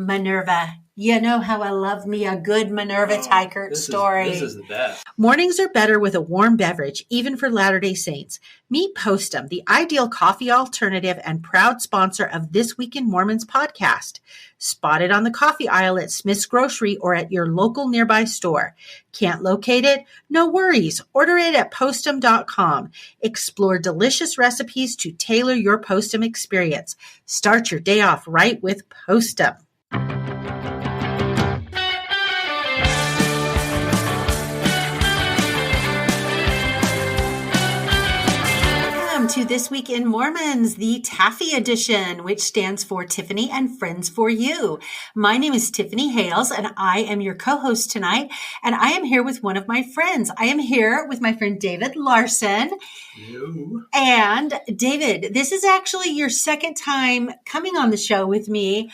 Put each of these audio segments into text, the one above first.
Minerva. You know how I love me a good Minerva Teichert story. This is the best. Mornings are better with a warm beverage, even for Latter-day Saints. Meet Postum, the ideal coffee alternative and proud sponsor of This Week in Mormons podcast. Spotted on the coffee aisle at Smith's Grocery or at your local nearby store. Can't locate it? No worries. Order it at postum.com. Explore delicious recipes to tailor your Postum experience. Start your day off right with Postum. To This Week in Mormons, the Taffy edition, which stands for Tiffany and Friends for You. My name is Tiffany Hales, and I am your co-host tonight, and I am here with one of my friends. I am here with my friend David Larson. Hello. And David, this is actually your second time coming on the show with me,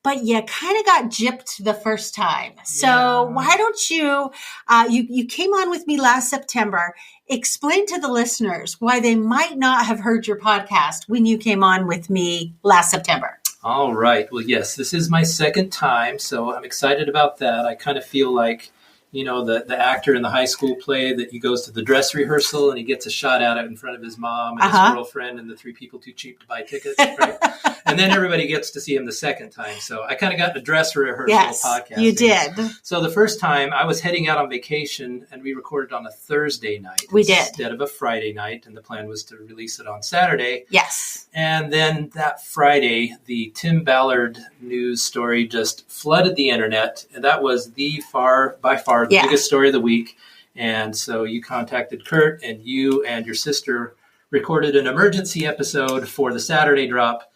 but you kind of got gypped the first time. So why don't you came on with me last September. Explain to the listeners why they might not have heard your podcast when you came on with me last September. All right. Well, yes, this is my second time, so I'm excited about that. I kind of feel like, you know, the actor in the high school play that he goes to the dress rehearsal and he gets a shot at it in front of his mom and his girlfriend and the three people too cheap to buy tickets, right? And then everybody gets to see him the second time. So I kind of got the dress rehearsal podcast. Yes, you did. So the first time I was heading out on vacation and we recorded on a Thursday night. We did. Instead of a Friday night. And the plan was to release it on Saturday. Yes. And then that Friday, the Tim Ballard news story just flooded the internet. And that was by far the biggest story of the week. And so you contacted Kurt and you and your sister recorded an emergency episode for the Saturday drop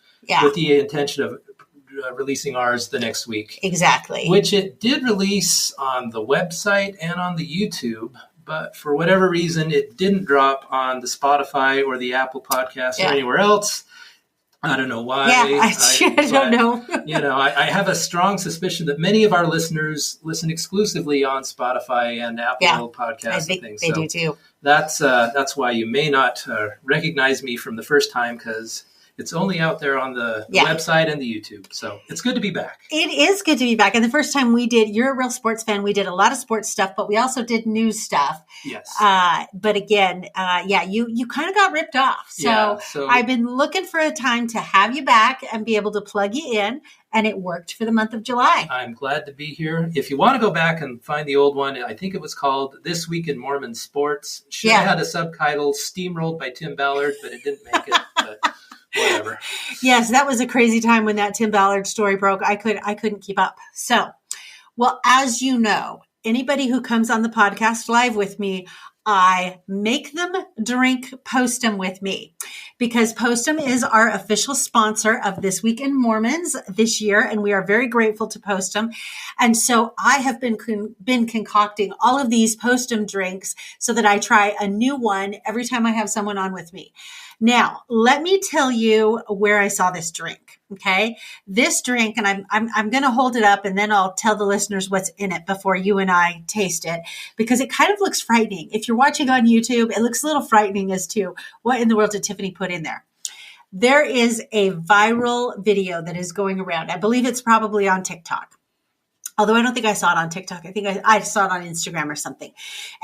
with the intention of releasing ours the next week. Exactly. Which it did release on the website and on the YouTube. But for whatever reason, it didn't drop on the Spotify or the Apple Podcast or anywhere else. I don't know why. I don't know. You know, I have a strong suspicion that many of our listeners listen exclusively on Spotify and Apple Podcasts and things. They do too. That's why you may not recognize me from the first time, because it's only out there on the website and the YouTube. So it's good to be back. It is good to be back. And the first time you're a real sports fan. We did a lot of sports stuff, but we also did news stuff. Yes. But again, you kind of got ripped off. So I've been looking for a time to have you back and be able to plug you in. And it worked for the month of July. I'm glad to be here. If you want to go back and find the old one, I think it was called This Week in Mormon Sports. Should have had a subtitle, Steamrolled by Tim Ballard, but it didn't make it. But whatever. Yes, that was a crazy time when that Tim Ballard story broke. I couldn't keep up. So, well, as you know, anybody who comes on the podcast live with me, I make them drink Postum with me, because Postum is our official sponsor of This Week in Mormons this year, and we are very grateful to Postum. And so I have been concocting all of these Postum drinks so that I try a new one every time I have someone on with me. Now, let me tell you where I saw this drink. Okay. This drink, and I'm going to hold it up and then I'll tell the listeners what's in it before you and I taste it, because it kind of looks frightening. If you're watching on YouTube, it looks a little frightening as to what in the world did Tiffany put in there. There is a viral video that is going around. I believe it's probably on TikTok. Although I don't think I saw it on TikTok. I think I saw it on Instagram or something.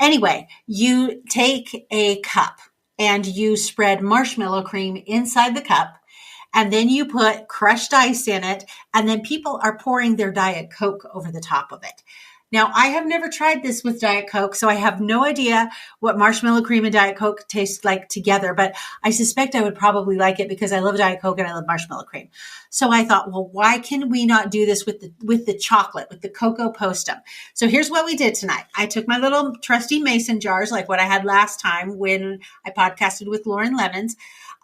Anyway, you take a cup and you spread marshmallow cream inside the cup. And then you put crushed ice in it, and then people are pouring their Diet Coke over the top of it. Now, I have never tried this with Diet Coke, so I have no idea what marshmallow cream and Diet Coke taste like together, but I suspect I would probably like it because I love Diet Coke and I love marshmallow cream. So I thought, well, why can we not do this with the chocolate, with the cocoa Postum? So here's what we did tonight. I took my little trusty mason jars, like what I had last time when I podcasted with Lauren Lemons.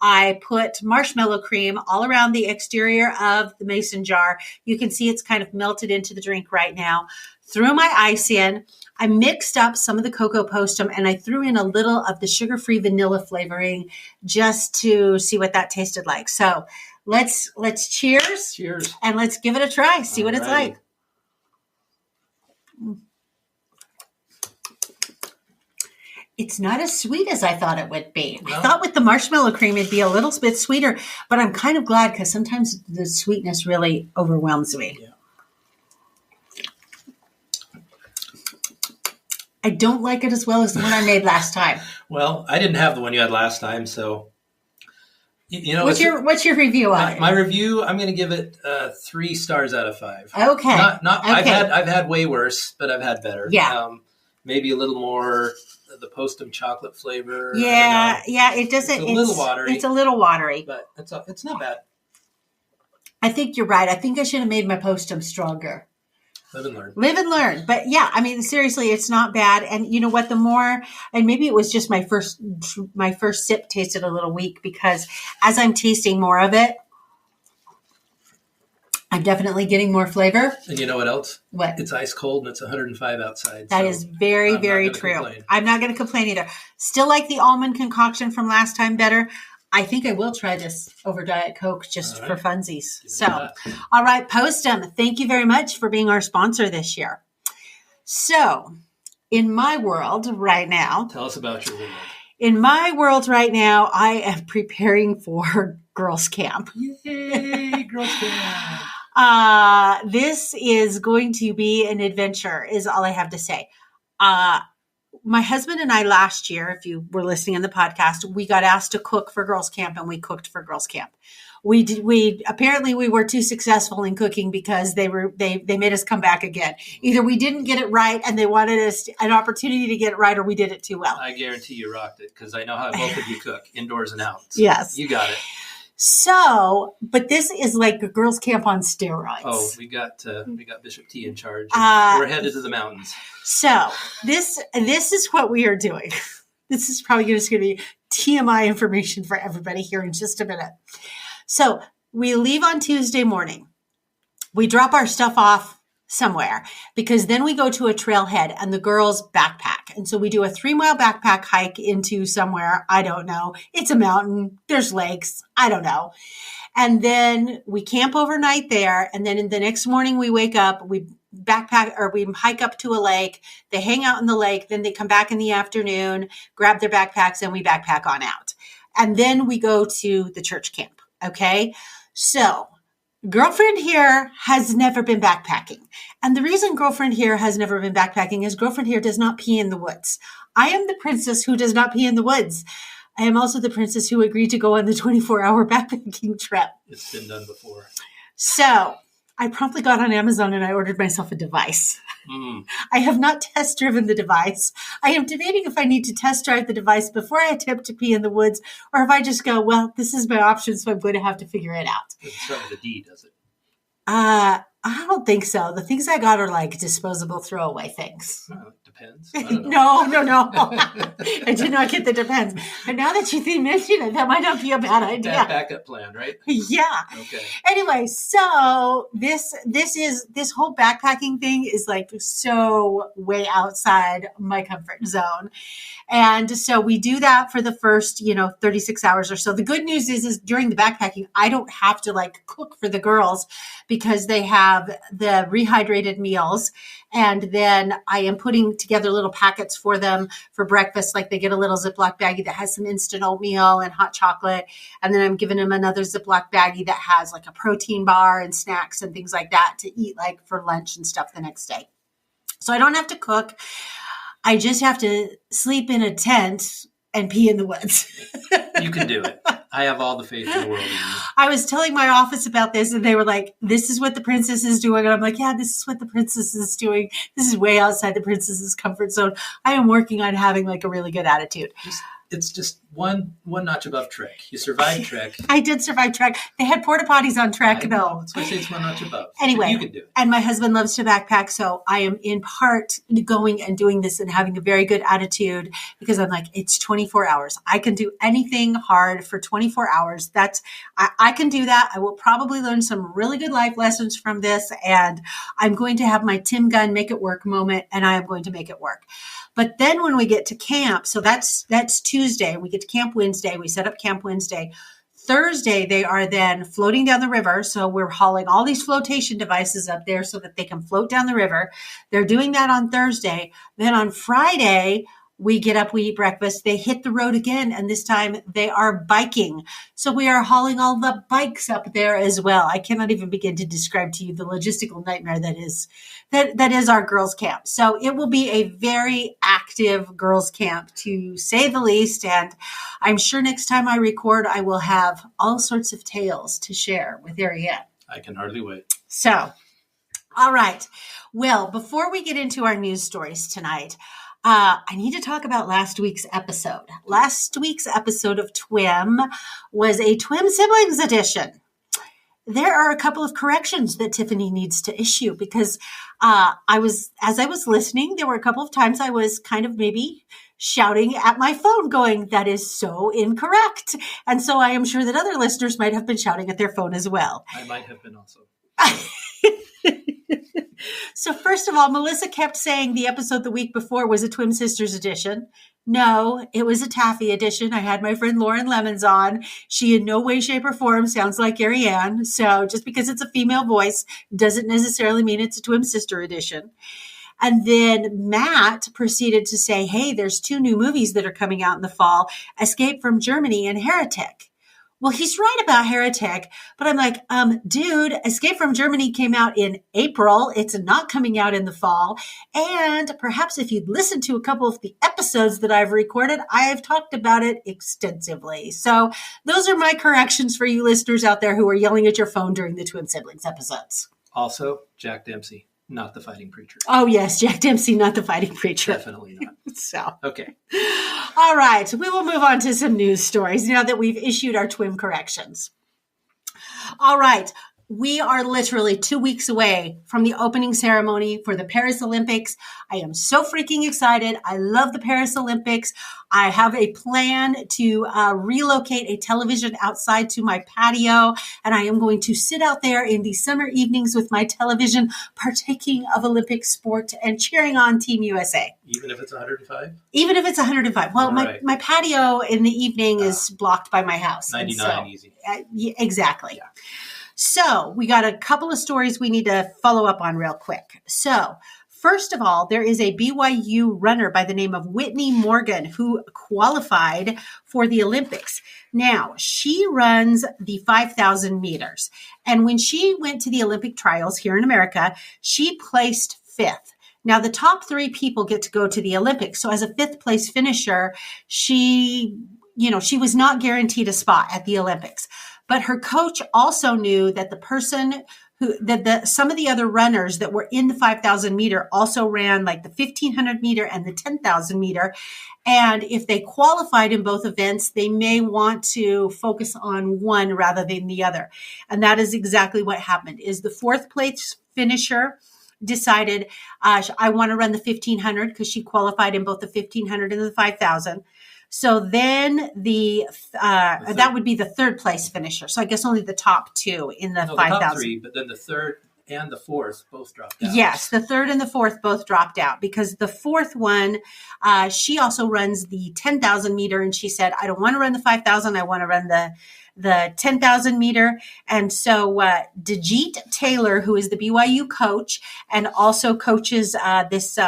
I put marshmallow cream all around the exterior of the mason jar. You can see it's kind of melted into the drink right now. Threw my ice in. I mixed up some of the cocoa Postum and I threw in a little of the sugar-free vanilla flavoring just to see what that tasted like. So let's cheers. Cheers. And let's give it a try. See what it's like. It's not as sweet as I thought it would be. No. I thought with the marshmallow cream, it'd be a little bit sweeter, but I'm kind of glad because sometimes the sweetness really overwhelms me. Yeah. I don't like it as well as the one I made last time. Well, I didn't have the one you had last time, so what's your review on it? My review, I'm going to give it 3 stars out of 5. Okay. Okay. I've had way worse, but I've had better. Yeah. Maybe a little more the Postum chocolate flavor. Yeah. It doesn't. It's a little watery. It's a little watery, but it's not bad. I think you're right. I think I should have made my Postum stronger. Live and learn. Live and learn. But yeah, I mean, seriously, it's not bad. And you know what? And maybe it was just my first sip tasted a little weak, because as I'm tasting more of it, I'm definitely getting more flavor. And you know what else? What? It's ice cold and it's 105 outside. That is very, very true. Complain. I'm not going to complain either. Still like the almond concoction from last time better. I think I will try this over Diet Coke just for funsies. So, all right, Postum, thank you very much for being our sponsor this year. So, in my world right now. Tell us about your world. In my world right now, I am preparing for girls' camp. Yay, girls' camp. This is going to be an adventure, is all I have to say. My husband and I last year, if you were listening in the podcast, we got asked to cook for girls' camp, and we cooked for girls' camp. Apparently we were too successful in cooking because they made us come back again. Either we didn't get it right and they wanted us an opportunity to get it right, or we did it too well. I guarantee you rocked it, because I know how both of you cook, indoors and out. So yes. You got it. So, but this is like a girls' camp on steroids. Oh, we got Bishop T in charge. We're headed to the mountains. So this is what we are doing. This is probably just going to be TMI information for everybody here in just a minute. So we leave on Tuesday morning. We drop our stuff off somewhere, because then we go to a trailhead and the girls backpack. And so we do a 3-mile backpack hike into somewhere. I don't know. It's a mountain. There's lakes. I don't know. And then we camp overnight there. And then in the next morning we wake up, we backpack, or we hike up to a lake. They hang out in the lake. Then they come back in the afternoon, grab their backpacks, and we backpack on out. And then we go to the church camp. Okay. So girlfriend here has never been backpacking. And the reason girlfriend here has never been backpacking is girlfriend here does not pee in the woods. I am the princess who does not pee in the woods. I am also the princess who agreed to go on the 24-hour backpacking trip. It's been done before. So I promptly got on Amazon and I ordered myself a device. I have not test driven the device. I am debating if I need to test drive the device before I attempt to pee in the woods, or if I just go, well, this is my option, so I'm going to have to figure it out. It doesn't start with a D, does it? I don't think so. The things I got are like disposable throwaway things. Well, it depends. I don't know. No. I did not get the depends. But now that you mention it, that might not be a bad idea. That backup plan, right? Yeah. Okay. Anyway, so this whole backpacking thing is like so way outside my comfort zone. And so we do that for the first, 36 hours or so. The good news is during the backpacking, I don't have to like cook for the girls, because they have the rehydrated meals. And then I am putting together little packets for them for breakfast. Like they get a little Ziploc baggie that has some instant oatmeal and hot chocolate. And then I'm giving them another Ziploc baggie that has like a protein bar and snacks and things like that to eat like for lunch and stuff the next day. So I don't have to cook. I just have to sleep in a tent and pee in the woods. You can do it. I have all the faith in the world in you. I was telling my office about this, and they were like, this is what the princess is doing. And I'm like, yeah, this is what the princess is doing. This is way outside the princess's comfort zone. I am working on having like a really good attitude. It's just one notch above Trek. You survived Trek. I did survive Trek. They had porta potties on Trek, though. That's why I say it's one notch above. Anyway, you can do it. And my husband loves to backpack, so I am in part going and doing this and having a very good attitude, because I'm like, it's 24 hours. I can do anything hard for 24 hours. I can do that. I will probably learn some really good life lessons from this, and I'm going to have my Tim Gunn make it work moment, and I am going to make it work. But then when we get to camp, so that's Tuesday, we get to camp Wednesday, we set up camp Wednesday. Thursday, they are then floating down the river. So we're hauling all these flotation devices up there so that they can float down the river. They're doing that on Thursday. Then on Friday, We get up, we eat breakfast, they hit the road again, and this time they are biking. So we are hauling all the bikes up there as well. I cannot even begin to describe to you the logistical nightmare that is our girls' camp. So it will be a very active girls' camp, to say the least, and I'm sure next time I record, I will have all sorts of tales to share with Ariane. I can hardly wait. So, all right. Well, before we get into our news stories tonight, I need to talk about last week's episode. Last week's episode of TWIM was a TWIM Siblings edition. There are a couple of corrections that Tiffany needs to issue because as I was listening, there were a couple of times I was kind of maybe shouting at my phone going, that is so incorrect. And so I am sure that other listeners might have been shouting at their phone as well. I might have been also. So first of all, Melissa kept saying the episode the week before was a Twin Sisters edition. No, it was a Taffy edition. I had my friend Lauren Lemons on. She in no way, shape, or form sounds like Ariane. So just because it's a female voice doesn't necessarily mean it's a Twin Sister edition. And then Matt proceeded to say, hey, there's 2 new movies that are coming out in the fall, Escape from Germany and Heretic. Well, he's right about Heretic, but I'm like, dude, Escape from Germany came out in April. It's not coming out in the fall. And perhaps if you'd listened to a couple of the episodes that I've recorded, I've talked about it extensively. So those are my corrections for you listeners out there who are yelling at your phone during the Twin Siblings episodes. Also, Jack Dempsey, not the fighting preacher. Oh, yes, Jack Dempsey, not the fighting preacher. Definitely not. So, okay. All right. We will move on to some news stories now that we've issued our TWIM corrections. All right. We are literally 2 weeks away from the opening ceremony for the Paris Olympics. I am so freaking excited. I love the Paris Olympics. I have a plan to relocate a television outside to my patio, and I am going to sit out there in the summer evenings with my television, partaking of Olympic sport and cheering on Team USA. Even if it's 105? Even if it's 105. Well, my patio in the evening is blocked by my house. 99 easy. Exactly. Yeah. So we got a couple of stories we need to follow up on real quick. So first of all, there is a BYU runner by the name of Whitney Morgan who qualified for the Olympics. Now, she runs the 5,000 meters. And when she went to the Olympic trials here in America, she placed 5th. Now, the top 3 people get to go to the Olympics. So as a 5th place finisher, she was not guaranteed a spot at the Olympics. But her coach also knew that some of the other runners that were in the 5,000 meter also ran like the 1,500 meter and the 10,000 meter. And if they qualified in both events, they may want to focus on one rather than the other. And that is exactly what happened. Is the 4th place finisher decided, I want to run the 1,500 because she qualified in both the 1,500 and the 5,000. So then that would be the 3rd place finisher. So I guess only the top 2 in the 5,000. The top 3, but then the 3rd and the 4th both dropped out. Yes, the 3rd and the 4th both dropped out because the 4th one, she also runs the 10,000 meter, and she said, I don't want to run the 5,000. I want to run the 10,000 meter. And so Dejit Taylor, who is the BYU coach and also coaches this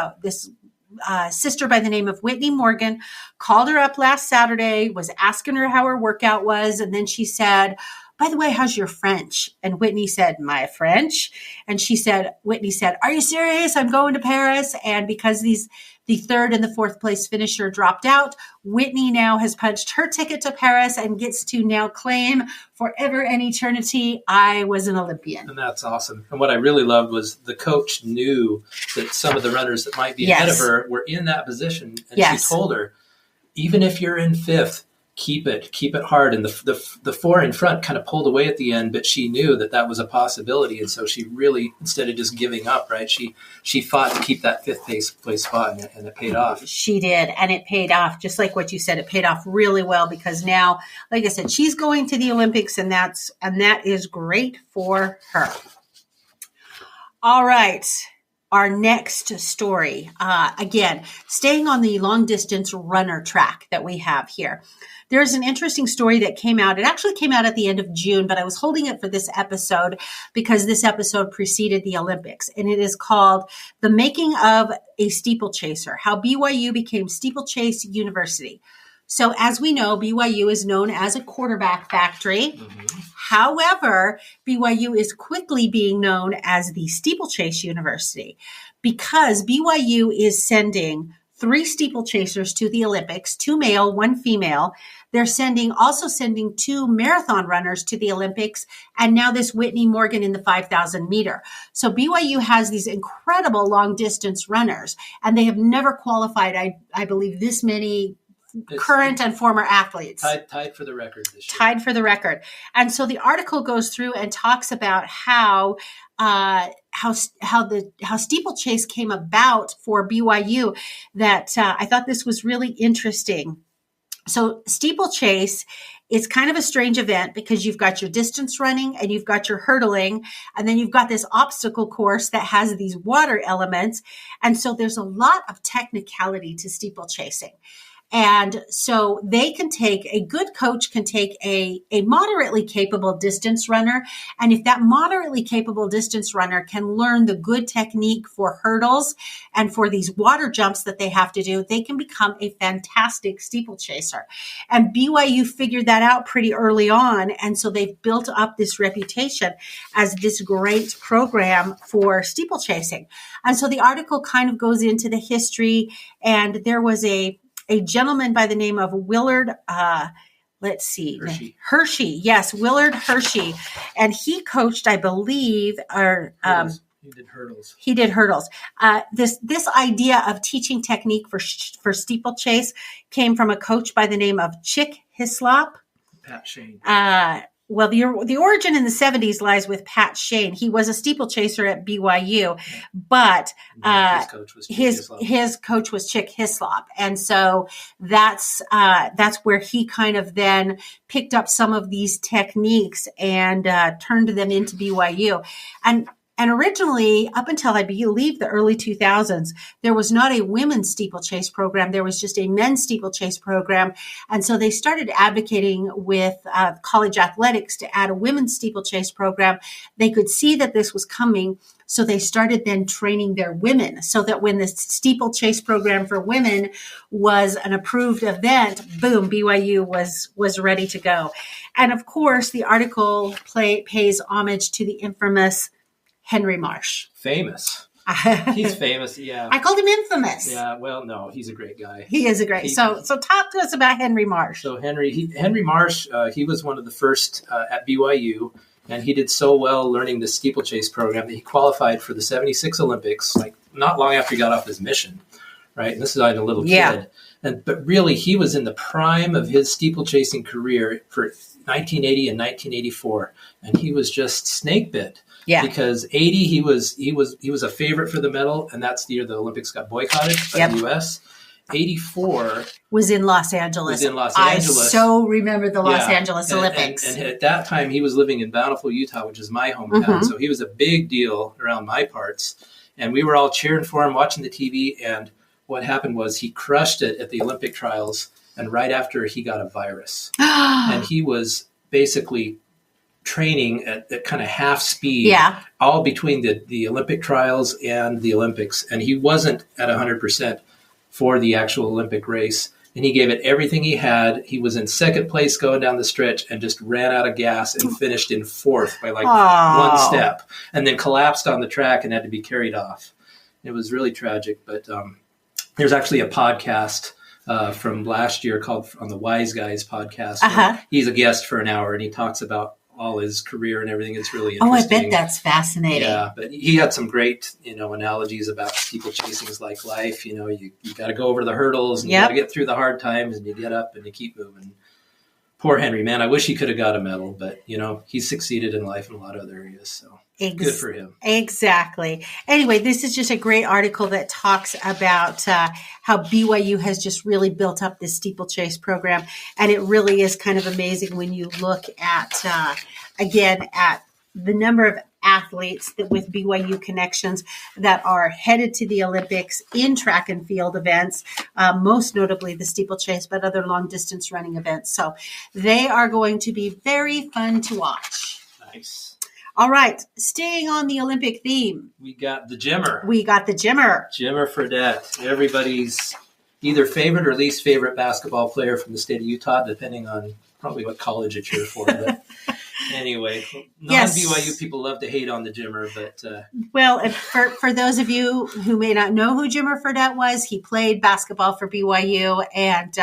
sister by the name of Whitney Morgan, called her up last Saturday, was asking her how her workout was. And then she said, by the way, how's your French? And Whitney said, my French? And Whitney said, are you serious? I'm going to Paris. And because the 3rd and the 4th place finisher dropped out, Whitney now has punched her ticket to Paris and gets to now claim forever and eternity, I was an Olympian. And that's awesome. And what I really loved was the coach knew that some of the runners that might be ahead of her were in that position. And she told her, even if you're in 5th, keep it hard. And the 4 in front kind of pulled away at the end, but she knew that was a possibility. And so she really, instead of just giving up, right, she fought to keep that 5th place spot, and it paid off. She did. And it paid off, just like what you said, it paid off really well because now, like I said, she's going to the Olympics, and that is great for her. All right. our next story, again, staying on the long distance runner track that we have here. There's an interesting story that came out. It actually came out at the end of June, but I was holding it for this episode because this episode preceded the Olympics. And it is called The Making of a Steeplechaser, How BYU Became Steeplechase University. So as we know, BYU is known as a quarterback factory. Mm-hmm. However, BYU is quickly being known as the Steeplechase University because BYU is sending 3 steeplechasers to the Olympics, 2 male, 1 female. They're also sending 2 marathon runners to the Olympics, and now this Whitney Morgan in the 5,000 meter. So BYU has these incredible long distance runners, and they have never qualified, I believe, this many current and former athletes. Tied for the record this year. Tied for the record. And so the article goes through and talks about how steeplechase came about for BYU. That I thought this was really interesting. So steeplechase is kind of a strange event because you've got your distance running and you've got your hurdling, and then you've got this obstacle course that has these water elements. And so there's a lot of technicality to steeplechasing. And so a good coach can take a moderately capable distance runner. And if that moderately capable distance runner can learn the good technique for hurdles and for these water jumps that they have to do, they can become a fantastic steeplechaser. And BYU figured that out pretty early on. And so they've built up this reputation as this great program for steeplechasing. And so the article kind of goes into the history, and there was a gentleman by the name of Willard, Hershey. Yes, Willard Hershey. And he coached, I believe, he did hurdles. This idea of teaching technique for steeplechase came from a coach by the name of Chick Hislop. Pat Shane. Well, the origin in the 70s lies with Pat Shane. He was a steeplechaser at BYU, but his coach was Chick Hislop. And so that's where he kind of then picked up some of these techniques and turned them into BYU. And originally, up until I believe the early 2000s, there was not a women's steeplechase program. There was just a men's steeplechase program. And so they started advocating with college athletics to add a women's steeplechase program. They could see that this was coming. So they started then training their women so that when the steeplechase program for women was an approved event, boom, BYU was ready to go. And of course, the article pays homage to the infamous Henry Marsh. Famous. He's famous, yeah. I called him infamous. Yeah, well, no, he's a great guy. He is a great. So talk to us about Henry Marsh. So Henry Marsh, he was one of the first at BYU, and he did so well learning the steeplechase program that he qualified for the 76 Olympics, like not long after he got off his mission, right? And this is like a little kid. But really, he was in the prime of his steeplechasing career for 1980 and 1984, and he was just snake bit. Yeah. Because 80, he was a favorite for the medal, and that's the year the Olympics got boycotted by the U.S. 84 was in Los Angeles. I so remember the Los Angeles Olympics. And at that time, he was living in Bountiful, Utah, which is my hometown. Mm-hmm. So he was a big deal around my parts, and we were all cheering for him, watching the TV. And what happened was he crushed it at the Olympic trials, and right after he got a virus, and he was basically training at kind of half speed, all between the Olympic trials and the Olympics. And he wasn't at 100% for the actual Olympic race. And he gave it everything he had. He was in second place going down the stretch and just ran out of gas and finished in fourth by one step, and then collapsed on the track and had to be carried off. It was really tragic. But there's actually a podcast from last year called on the Wise Guys podcast. He's a guest for an hour, and he talks about all his career and everything. It's really interesting. I bet that's fascinating. Yeah, but he had some great, analogies about steeplechasing is like life. You got to go over the hurdles, and you got to get through the hard times, and you get up and you keep moving. Poor Henry, man, I wish he could have got a medal, but he's succeeded in life in a lot of other areas. So good for him. Exactly. Anyway, this is just a great article that talks about how BYU has just really built up this steeplechase program. And it really is kind of amazing when you look at, again, at the number of athletes with BYU connections that are headed to the Olympics in track and field events, most notably the Steeplechase, but other long distance running events. So they are going to be very fun to watch. Nice. All right. Staying on the Olympic theme. We got the Jimmer. Jimmer Fredette. Everybody's either favorite or least favorite basketball player from the state of Utah, depending on probably what college you cheer for. But anyway, non-BYU people love to hate on the Jimmer. But well, for those of you who may not know who Jimmer Fredette was, he played basketball for BYU and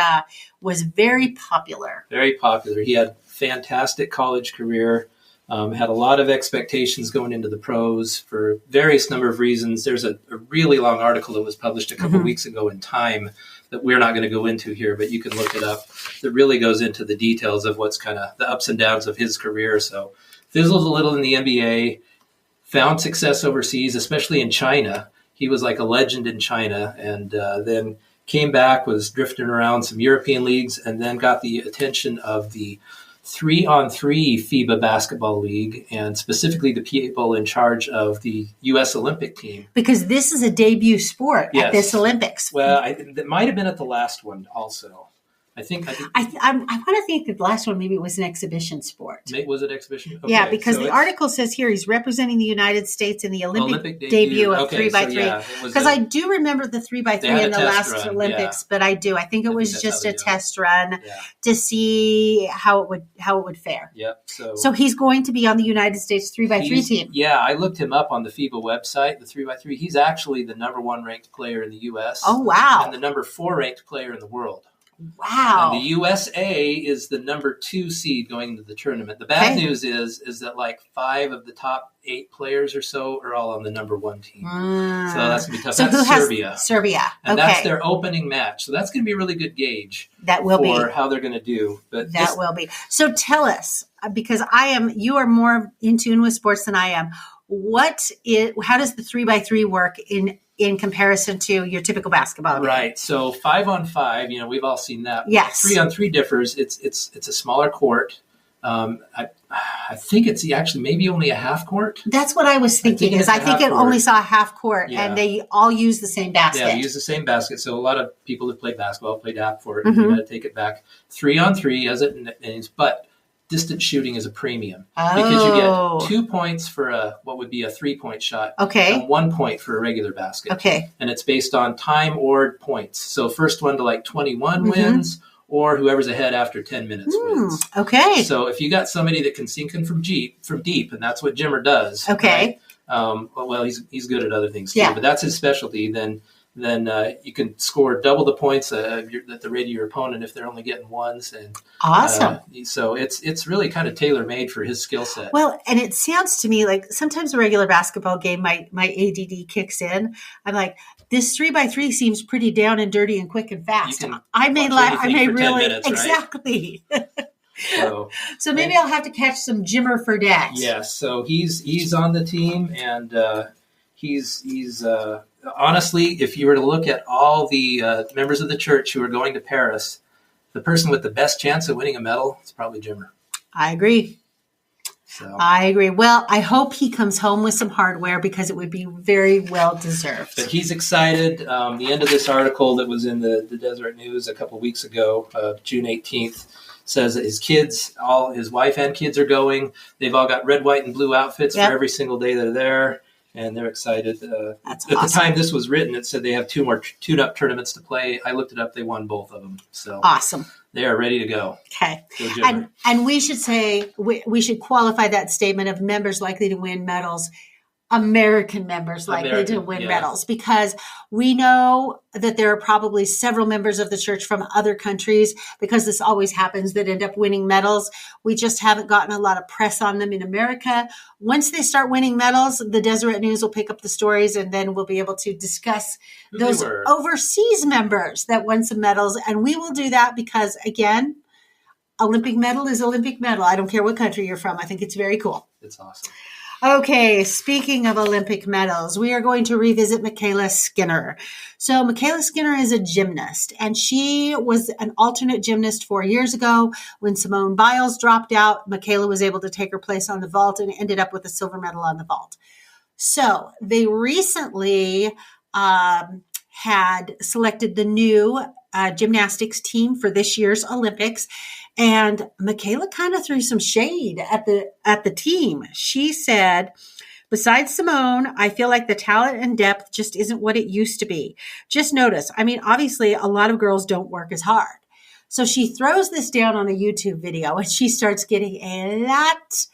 was very popular. Very popular. He had a fantastic college career. Had a lot of expectations going into the pros for various number of reasons. There's a really long article that was published a couple weeks ago in Time that we're not going to go into here, but you can look it up. That really goes into the details of what's kind of the ups and downs of his career. So fizzled a little in the NBA, found success overseas, especially in China. He was like a legend in China, and then came back, was drifting around some European leagues, and then got the attention of the 3-on-3 FIBA basketball league, and specifically the people in charge of the U.S. Olympic team. Because this is a debut sport at this Olympics. Well, that might have been at the last one also. I want to think that the last one maybe it was an exhibition sport. Was it exhibition? Okay, yeah, because the article says here he's representing the United States in the Olympic debut of 3x3. Because I do remember the 3x3 in the last Olympics, but I think it was just a test run to see how it would fare. Yep. So he's going to be on the United States 3x3 team. Yeah, I looked him up on the FIBA website, the 3x3. He's actually the number 1 ranked player in the U.S. Oh, wow. And the number 4 ranked player in the world. Wow. And the USA is the number 2 seed going into the tournament. The bad news is that like 5 of the top 8 players or so are all on the number 1 team. So that's going to be tough. So that's Serbia. Serbia. And that's their opening match. So that's going to be a really good gauge for how they're going to do. But that will be. So tell us, because you are more in tune with sports than I am. How does the 3x3 work in comparison to your typical basketball game? Right. So 5-on-5, we've all seen that. Yes. 3-on-3 differs. It's a smaller court. I think it's actually maybe only a half court. That's what I was thinking. I think it only saw a half court, and they all use the same basket. Yeah, they use the same basket. So a lot of people that played basketball played half court, and you got to take it back. 3-on-3 as it names, but distance shooting is a premium because you get 2 points for what would be a 3-point shot. Okay. And 1 point for a regular basket. Okay. And it's based on time or points. So first one to like 21 wins, or whoever's ahead after 10 minutes wins. Okay. So if you got somebody that can sink in from deep, and that's what Jimmer does. Okay. Right? He's good at other things too, but that's his specialty. Then you can score double the points at the rate of your opponent if they're only getting ones. And awesome. So it's really kind of tailor made for his skill set. Well, and it sounds to me like sometimes a regular basketball game, my ADD kicks in. I'm like, this 3x3 seems pretty down and dirty and quick and fast. I may really minutes, exactly. Right? So maybe I'll have to catch some Jimmer Fredette. Yes. So he's on the team, and he's honestly, if you were to look at all the members of the church who are going to Paris, the person with the best chance of winning a medal is probably Jimmer. I agree. Well, I hope he comes home with some hardware because it would be very well deserved. But he's excited. The end of this article that was in the Deseret News a couple weeks ago, June 18th, says that his wife and kids are going. They've all got red, white, and blue outfits for every single day they're there. And they're excited. That's awesome. At the time this was written, it said they have 2 more tune-up tournaments to play. I looked it up. They won both of them. So awesome. They are ready to go. Okay. And we should say, we should qualify that statement of members likely to win medals, American members likely to win medals, because we know that there are probably several members of the church from other countries, because this always happens, that end up winning medals. We just haven't gotten a lot of press on them in America. Once they start winning medals, the Deseret News will pick up the stories, and then we'll be able to discuss those overseas members that won some medals. And we will do that because, again, Olympic medal is Olympic medal. I don't care what country you're from. I think it's very cool. It's awesome. Okay, speaking of Olympic medals, we are going to revisit Michaela Skinner. So Michaela Skinner is a gymnast, and she was an alternate gymnast 4 years ago. When Simone Biles dropped out, Michaela was able to take her place on the vault and ended up with a silver medal on the vault. So they recently had selected the new gymnastics team for this year's Olympics. And Michaela kind of threw some shade at the team. She said, besides Simone, I feel like the talent and depth just isn't what it used to be. Just notice, I mean, obviously a lot of girls don't work as hard. So she throws this down on a YouTube video and she starts getting a lot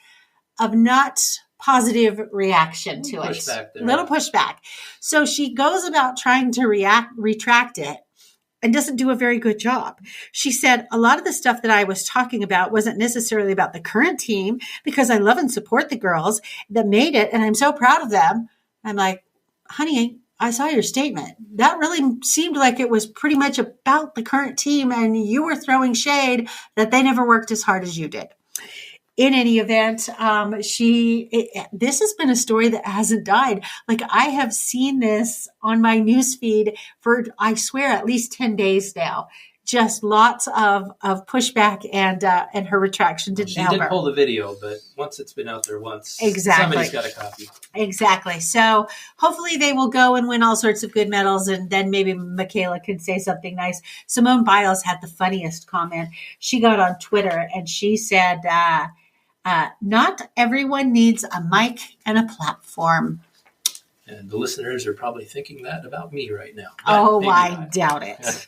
of not positive reaction to it. Little pushback. So she goes about trying to retract it and doesn't do a very good job. She said, a lot of the stuff that I was talking about wasn't necessarily about the current team because I love and support the girls that made it and I'm so proud of them. I'm like, honey, I saw your statement. That really seemed like it was pretty much about the current team and you were throwing shade that they never worked as hard as you did. In any event, this has been a story that hasn't died. Like I have seen this on my newsfeed for, I swear, at least 10 days now. Just lots of pushback and her retraction didn't help her. She did pull the video, but once it's been out there once, exactly. Somebody's got a copy. Exactly. So hopefully they will go and win all sorts of good medals, and then maybe Michaela can say something nice. Simone Biles had the funniest comment. She got on Twitter and she said, not everyone needs a mic and a platform. And the listeners are probably thinking that about me right now. Oh, I doubt it.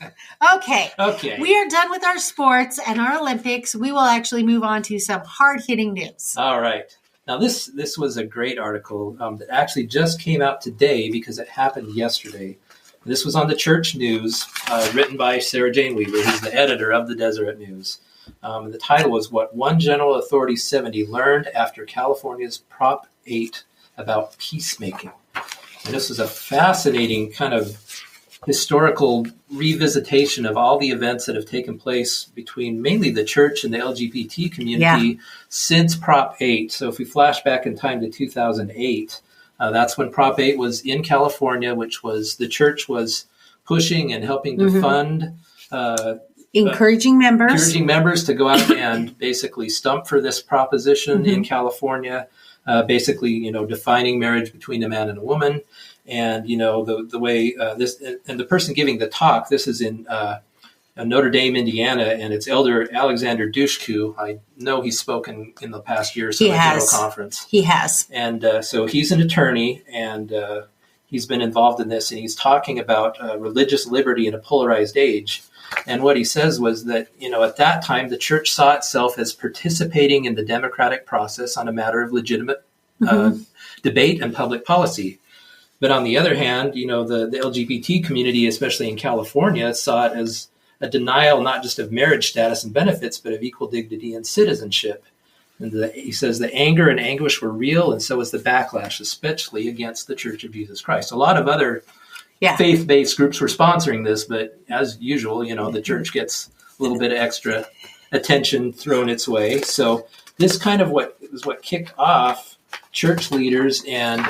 Okay. We are done with our sports and our Olympics. We will actually move on to some hard-hitting news. All right. Now, this was a great article that actually just came out today because it happened yesterday. This was on the Church News, written by Sarah Jane Weaver, who's the editor of the Deseret News. The title was What One General Authority 70 Learned After California's Prop 8 About Peacemaking. And this was a fascinating kind of historical revisitation of all the events that have taken place between mainly the church and the LGBT community since Prop 8. So if we flash back in time to 2008, that's when Prop 8 was in California, which was the church was pushing and helping to fund encouraging members to go out and basically stump for this proposition in California, basically, defining marriage between a man and a woman. And, the way this, and the person giving the talk, this is in Notre Dame, Indiana, and it's Elder Alexander Dushku. I know he's spoken in the past year or so at General Conference. He has. And so he's an attorney, and he's been involved in this, and he's talking about religious liberty in a polarized age. And what he says was that, at that time, the church saw itself as participating in the democratic process on a matter of legitimate debate and public policy. But on the other hand, the LGBT community, especially in California, saw it as a denial not just of marriage status and benefits, but of equal dignity and citizenship. And he says the anger and anguish were real, and so was the backlash, especially against the Church of Jesus Christ. A lot of other faith-based groups were sponsoring this, but as usual, the church gets a little bit of extra attention thrown its way. So this kind of what kicked off church leaders and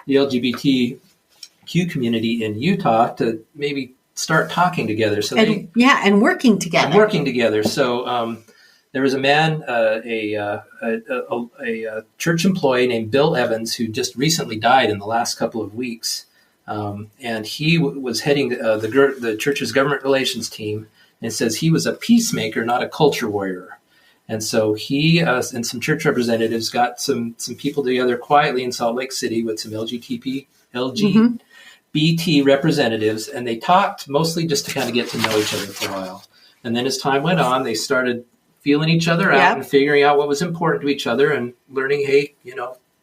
the LGBTQ community in Utah to maybe start talking together. So and working together. So there was a man, a church employee named Bill Evans, who just recently died in the last couple of weeks. And he was heading the church's government relations team, and says he was a peacemaker, not a culture warrior. And so he and some church representatives got some people together quietly in Salt Lake City with some LGBT representatives, and they talked mostly just to kind of get to know each other for a while. And then as time went on, they started feeling each other out and figuring out what was important to each other and learning, hey,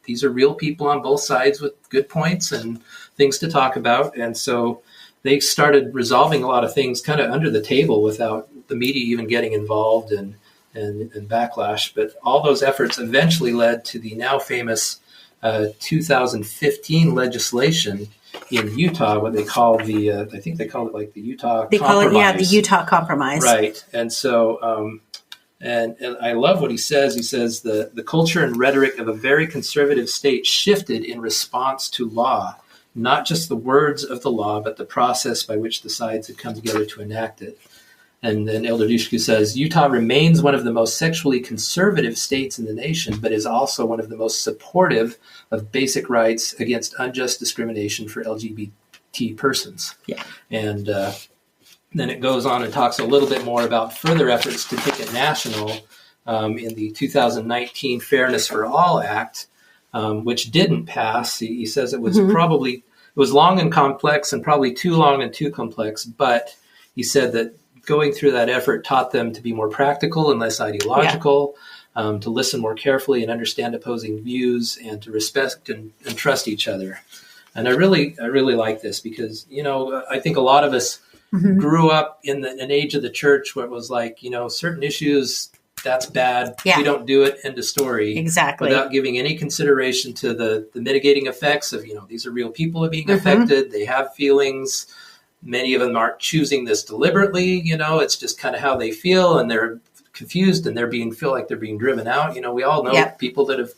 these are real people on both sides with good points and things to talk about. And so they started resolving a lot of things kind of under the table without the media even getting involved and backlash. But all those efforts eventually led to the now famous 2015 legislation in Utah, what they call I think they call it like the Utah Compromise. They call it, the Utah Compromise. Right. And so And I love what he says. He says the culture and rhetoric of a very conservative state shifted in response to law, not just the words of the law, but the process by which the sides had come together to enact it. And then Elder Dushku says, Utah remains one of the most sexually conservative states in the nation, but is also one of the most supportive of basic rights against unjust discrimination for LGBT persons. Yeah. And then it goes on and talks a little bit more about further efforts to take it national in the 2019 Fairness for All Act, which didn't pass. He says it was it was long and complex and probably too long and too complex, but he said that going through that effort taught them to be more practical and less ideological, to listen more carefully and understand opposing views, and to respect and trust each other. And I really like this because, I think a lot of us grew up in an age of the church where it was like, certain issues, that's bad. Yeah. We don't do it. End of story. Exactly. Without giving any consideration to the mitigating effects of, these are real people being affected. They have feelings. Many of them aren't choosing this deliberately, it's just kind of how they feel, and they're confused and feel like they're being driven out. We all know people that have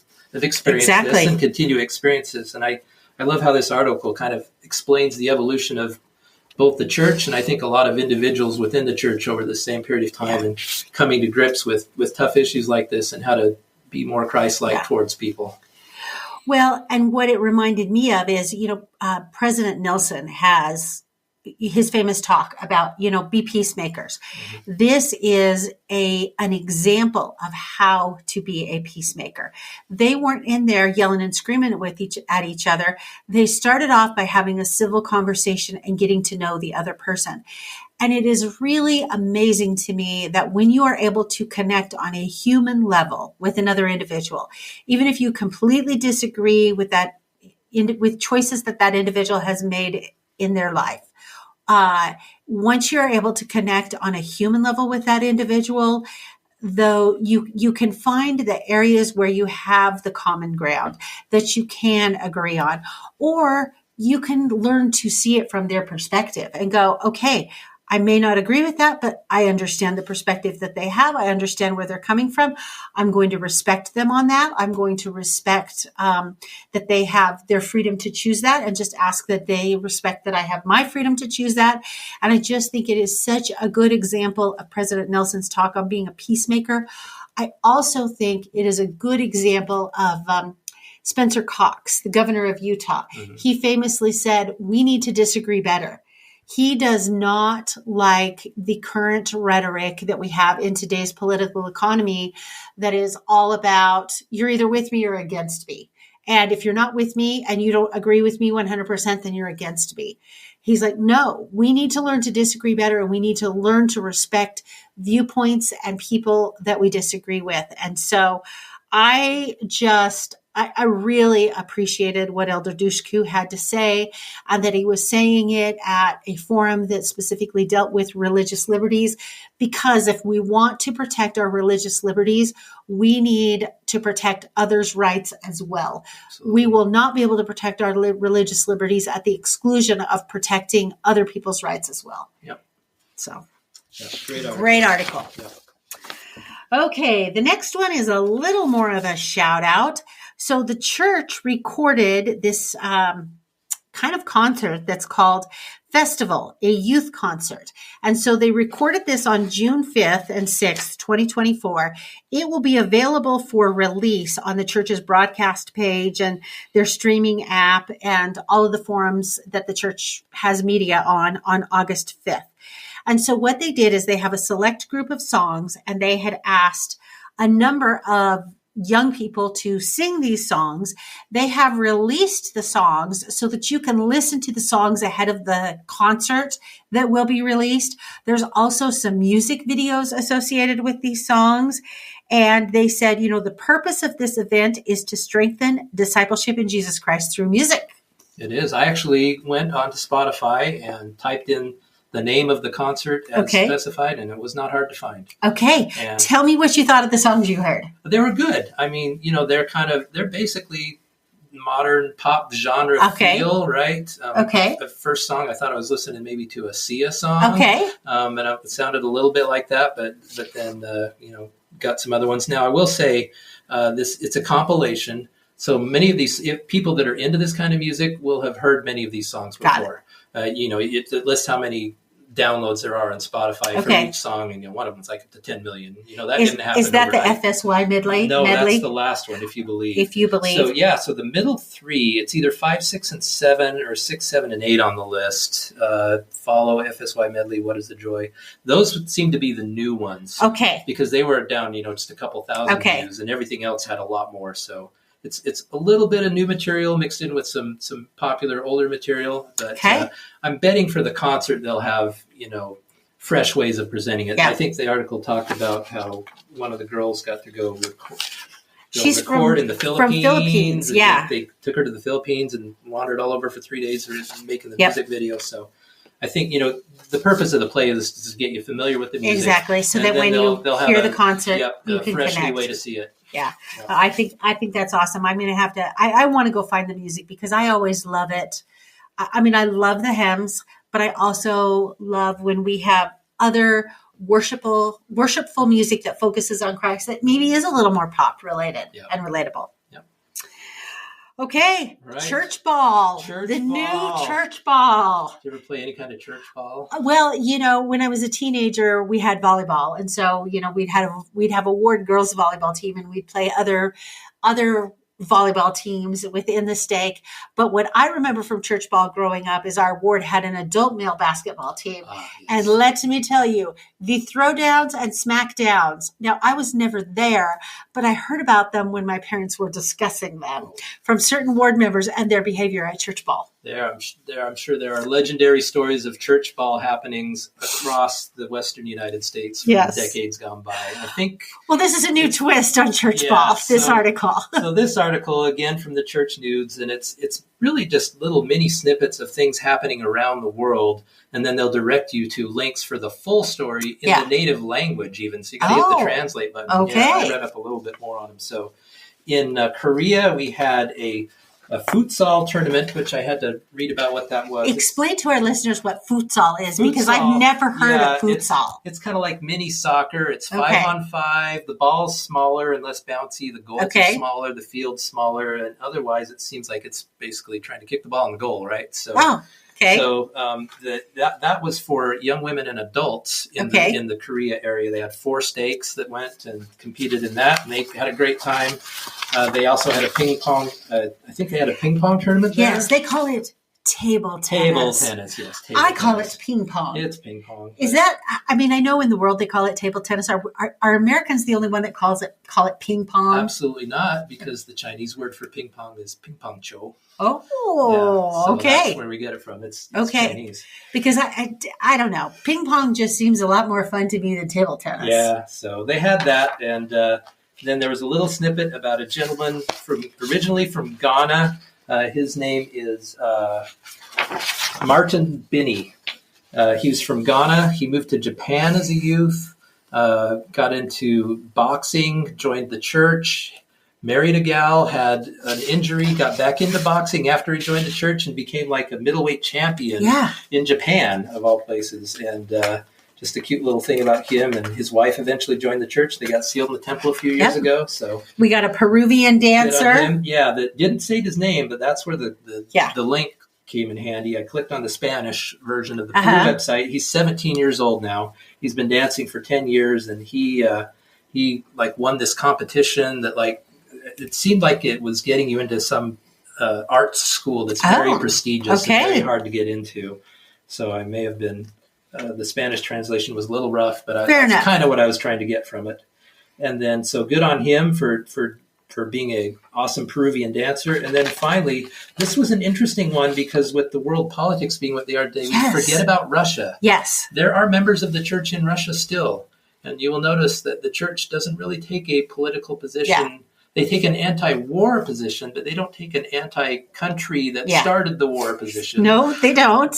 experienced this and continue to experience this. And I love how this article kind of explains the evolution of both the church and I think a lot of individuals within the church over the same period of time and coming to grips with tough issues like this and how to be more Christ-like towards people. Well, and what it reminded me of is, President Nelson has his famous talk about, be peacemakers. This is an example of how to be a peacemaker. They weren't in there yelling and screaming at each other. They started off by having a civil conversation and getting to know the other person. And it is really amazing to me that when you are able to connect on a human level with another individual, even if you completely disagree with with choices that individual has made in their life, once you're able to connect on a human level with that individual, though you can find the areas where you have the common ground that you can agree on, or you can learn to see it from their perspective and go, okay, I may not agree with that, but I understand the perspective that they have. I understand where they're coming from. I'm going to respect them on that. I'm going to respect that they have their freedom to choose that, and just ask that they respect that I have my freedom to choose that. And I just think it is such a good example of President Nelson's talk on being a peacemaker. I also think it is a good example of Spencer Cox, the governor of Utah. He famously said, we need to disagree better. He does not like the current rhetoric that we have in today's political economy that is all about you're either with me or against me. And if you're not with me and you don't agree with me 100%, then you're against me. He's like, no, we need to learn to disagree better, and we need to learn to respect viewpoints and people that we disagree with. And so I really appreciated what Elder Dushku had to say, and that he was saying it at a forum that specifically dealt with religious liberties, because if we want to protect our religious liberties, we need to protect others' rights as well. Absolutely. We will not be able to protect our religious liberties at the exclusion of protecting other people's rights as well. Yep. So, great article. Yep. Okay, the next one is a little more of a shout out. So the church recorded this kind of concert that's called Festival, a youth concert. And so they recorded this on June 5th and 6th, 2024. It will be available for release on the church's broadcast page and their streaming app and all of the forums that the church has media on August 5th. And so what they did is they have a select group of songs, and they had asked a number of young people to sing these songs. They have released the songs so that you can listen to the songs ahead of the concert that will be released. There's also some music videos associated with these songs. And they said, the purpose of this event is to strengthen discipleship in Jesus Christ through music. It is. I actually went onto Spotify and typed in the name of the concert as specified, and it was not hard to find. Okay. And tell me what you thought of the songs you heard. They were good. I mean, they're basically modern pop genre feel, right? The first song, I thought I was listening maybe to a Sia song. And it sounded a little bit like that, but then, got some other ones. Now, I will say it's a compilation. So many of these people that are into this kind of music will have heard many of these songs before. It lists how many downloads there are on Spotify for each song, and one of them's like up to 10 million. That didn't happen. Is that overnight. the FSY medley? No, that's the last one, if you believe. So the middle three, it's either 5, 6, and 7, or 6, 7, and 8 on the list. Follow FSY medley. What is the joy? Those would seem to be the new ones. Because they were down, just a couple thousand views, and everything else had a lot more. So it's a little bit of new material mixed in with some popular older material. But I'm betting for the concert they'll have, fresh ways of presenting it. I think the article talked about how one of the girls got to go record in the Philippines. From Philippines, They took her to the Philippines and wandered all over for 3 days making the music video. So I think, the purpose of the play is to get you familiar with the music. Exactly. So that when you hear the concert, you can fresh connect. New way to see it. I think that's awesome. I'm going to have to, I want to go find the music because I always love it. I love the hymns, but I also love when we have other worshipful music that focuses on Christ that maybe is a little more pop related and relatable. Okay, right. Church ball. New church ball. Did you ever play any kind of church ball? Well, when I was a teenager, we had volleyball, and so we'd have a ward girls volleyball team, and we'd play other volleyball teams within the stake. But what I remember from church ball growing up is our ward had an adult male basketball team. And let me tell you, the throwdowns and smackdowns. Now, I was never there, but I heard about them when my parents were discussing them from certain ward members and their behavior at church ball. I'm sure there are legendary stories of church ball happenings across the Western United States from decades gone by. I think. Well, this is a new twist on church ball. This article. So this article again from the Church News, and it's really just little mini snippets of things happening around the world, and then they'll direct you to links for the full story in the native language, even. So you got to hit the translate button. I read up a little bit more on them. So in Korea, we had a futsal tournament, which I had to read about what that was. Explain to our listeners what futsal is, because I've never heard of futsal. It's kind of like mini soccer. It's 5-on-5. The ball's smaller and less bouncy. The goals are smaller. The field's smaller. And otherwise, it seems like it's basically trying to kick the ball in the goal, right? So, So that was for young women and adults in the Korea area. They had 4 stakes that went and competed in that, and they had a great time. They also had a ping pong. I think they had a ping pong tournament there. Yes, they call it table tennis. Table tennis, yes. I call it ping pong. It's ping pong. Is that? I know in the world they call it table tennis. Are Americans the only one that call it ping pong? Absolutely not, because the Chinese word for ping pong is ping pong cho. So that's where we get it from. It's Chinese. Because I don't know. Ping pong just seems a lot more fun to me than table tennis. Yeah, so they had that, and then there was a little snippet about a gentleman originally from Ghana. His name is Martin Binney. He was from Ghana. He moved to Japan as a youth, got into boxing, joined the church, married a gal, had an injury, got back into boxing after he joined the church, and became like a middleweight champion in Japan, of all places. And just a cute little thing about him, and his wife eventually joined the church. They got sealed in the temple a few years ago. So we got a Peruvian dancer. That didn't say his name, but that's where the link came in handy. I clicked on the Spanish version of the Peru website. He's 17 years old now. He's been dancing for 10 years, and he won this competition that it seemed like it was getting you into some arts school that's very prestigious and very hard to get into. So I may have been. The Spanish translation was a little rough, but that's kind of what I was trying to get from it. And then, so good on him for being an awesome Peruvian dancer. And then finally, this was an interesting one because with the world politics being what they are today, we forget about Russia. Yes. There are members of the church in Russia still. And you will notice that the church doesn't really take a political position. Yeah. They take an anti-war position, but they don't take an anti-country that started the war position. No, they don't.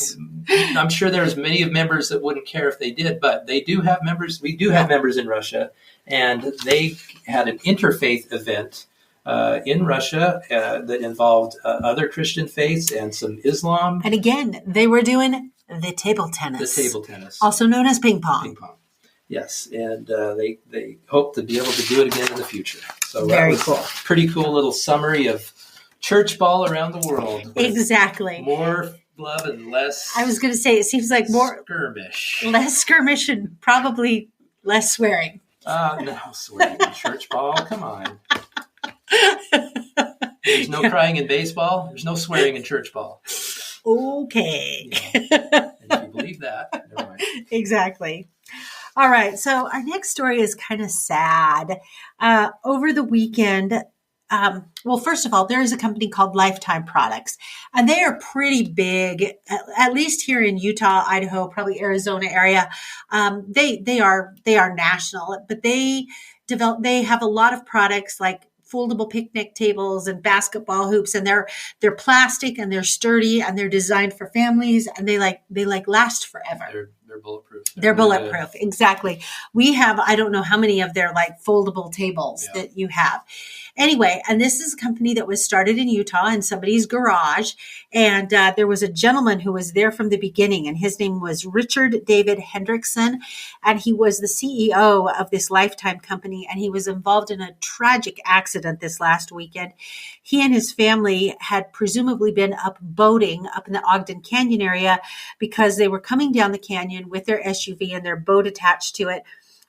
I'm sure there's many of members that wouldn't care if they did, but they do have members. We do have members in Russia, and they had an interfaith event in Russia that involved other Christian faiths and some Islam. And again, they were doing the table tennis. The table tennis. Also known as ping pong. Ping pong. Yes, and they hope to be able to do it again in the future. So very that was cool. a pretty cool little summary of church ball around the world. Exactly. More love and less. I was going to say, it seems like more skirmish. Less skirmish and probably less swearing. No swearing in church ball. Come on. There's no crying in baseball. There's no swearing in church ball. Okay. And if you believe that, never mind. Exactly. All right. So our next story is kind of sad. Over the weekend, well, first of all, there is a company called Lifetime Products, and they are pretty big, at least here in Utah, Idaho, probably Arizona area. They are national, but they have a lot of products like foldable picnic tables and basketball hoops, and they're plastic and they're sturdy and they're designed for families, and they last forever. They're bulletproof. They're bulletproof. Exactly. We have, I don't know how many of their like foldable tables that you have. Anyway, and this is a company that was started in Utah in somebody's garage. And there was a gentleman who was there from the beginning, and his name was David Hendrickson. And he was the CEO of this Lifetime company. And he was involved in a tragic accident this last weekend. He and his family had presumably been up boating up in the Ogden Canyon area because they were coming down the canyon with their SUV and their boat attached to it.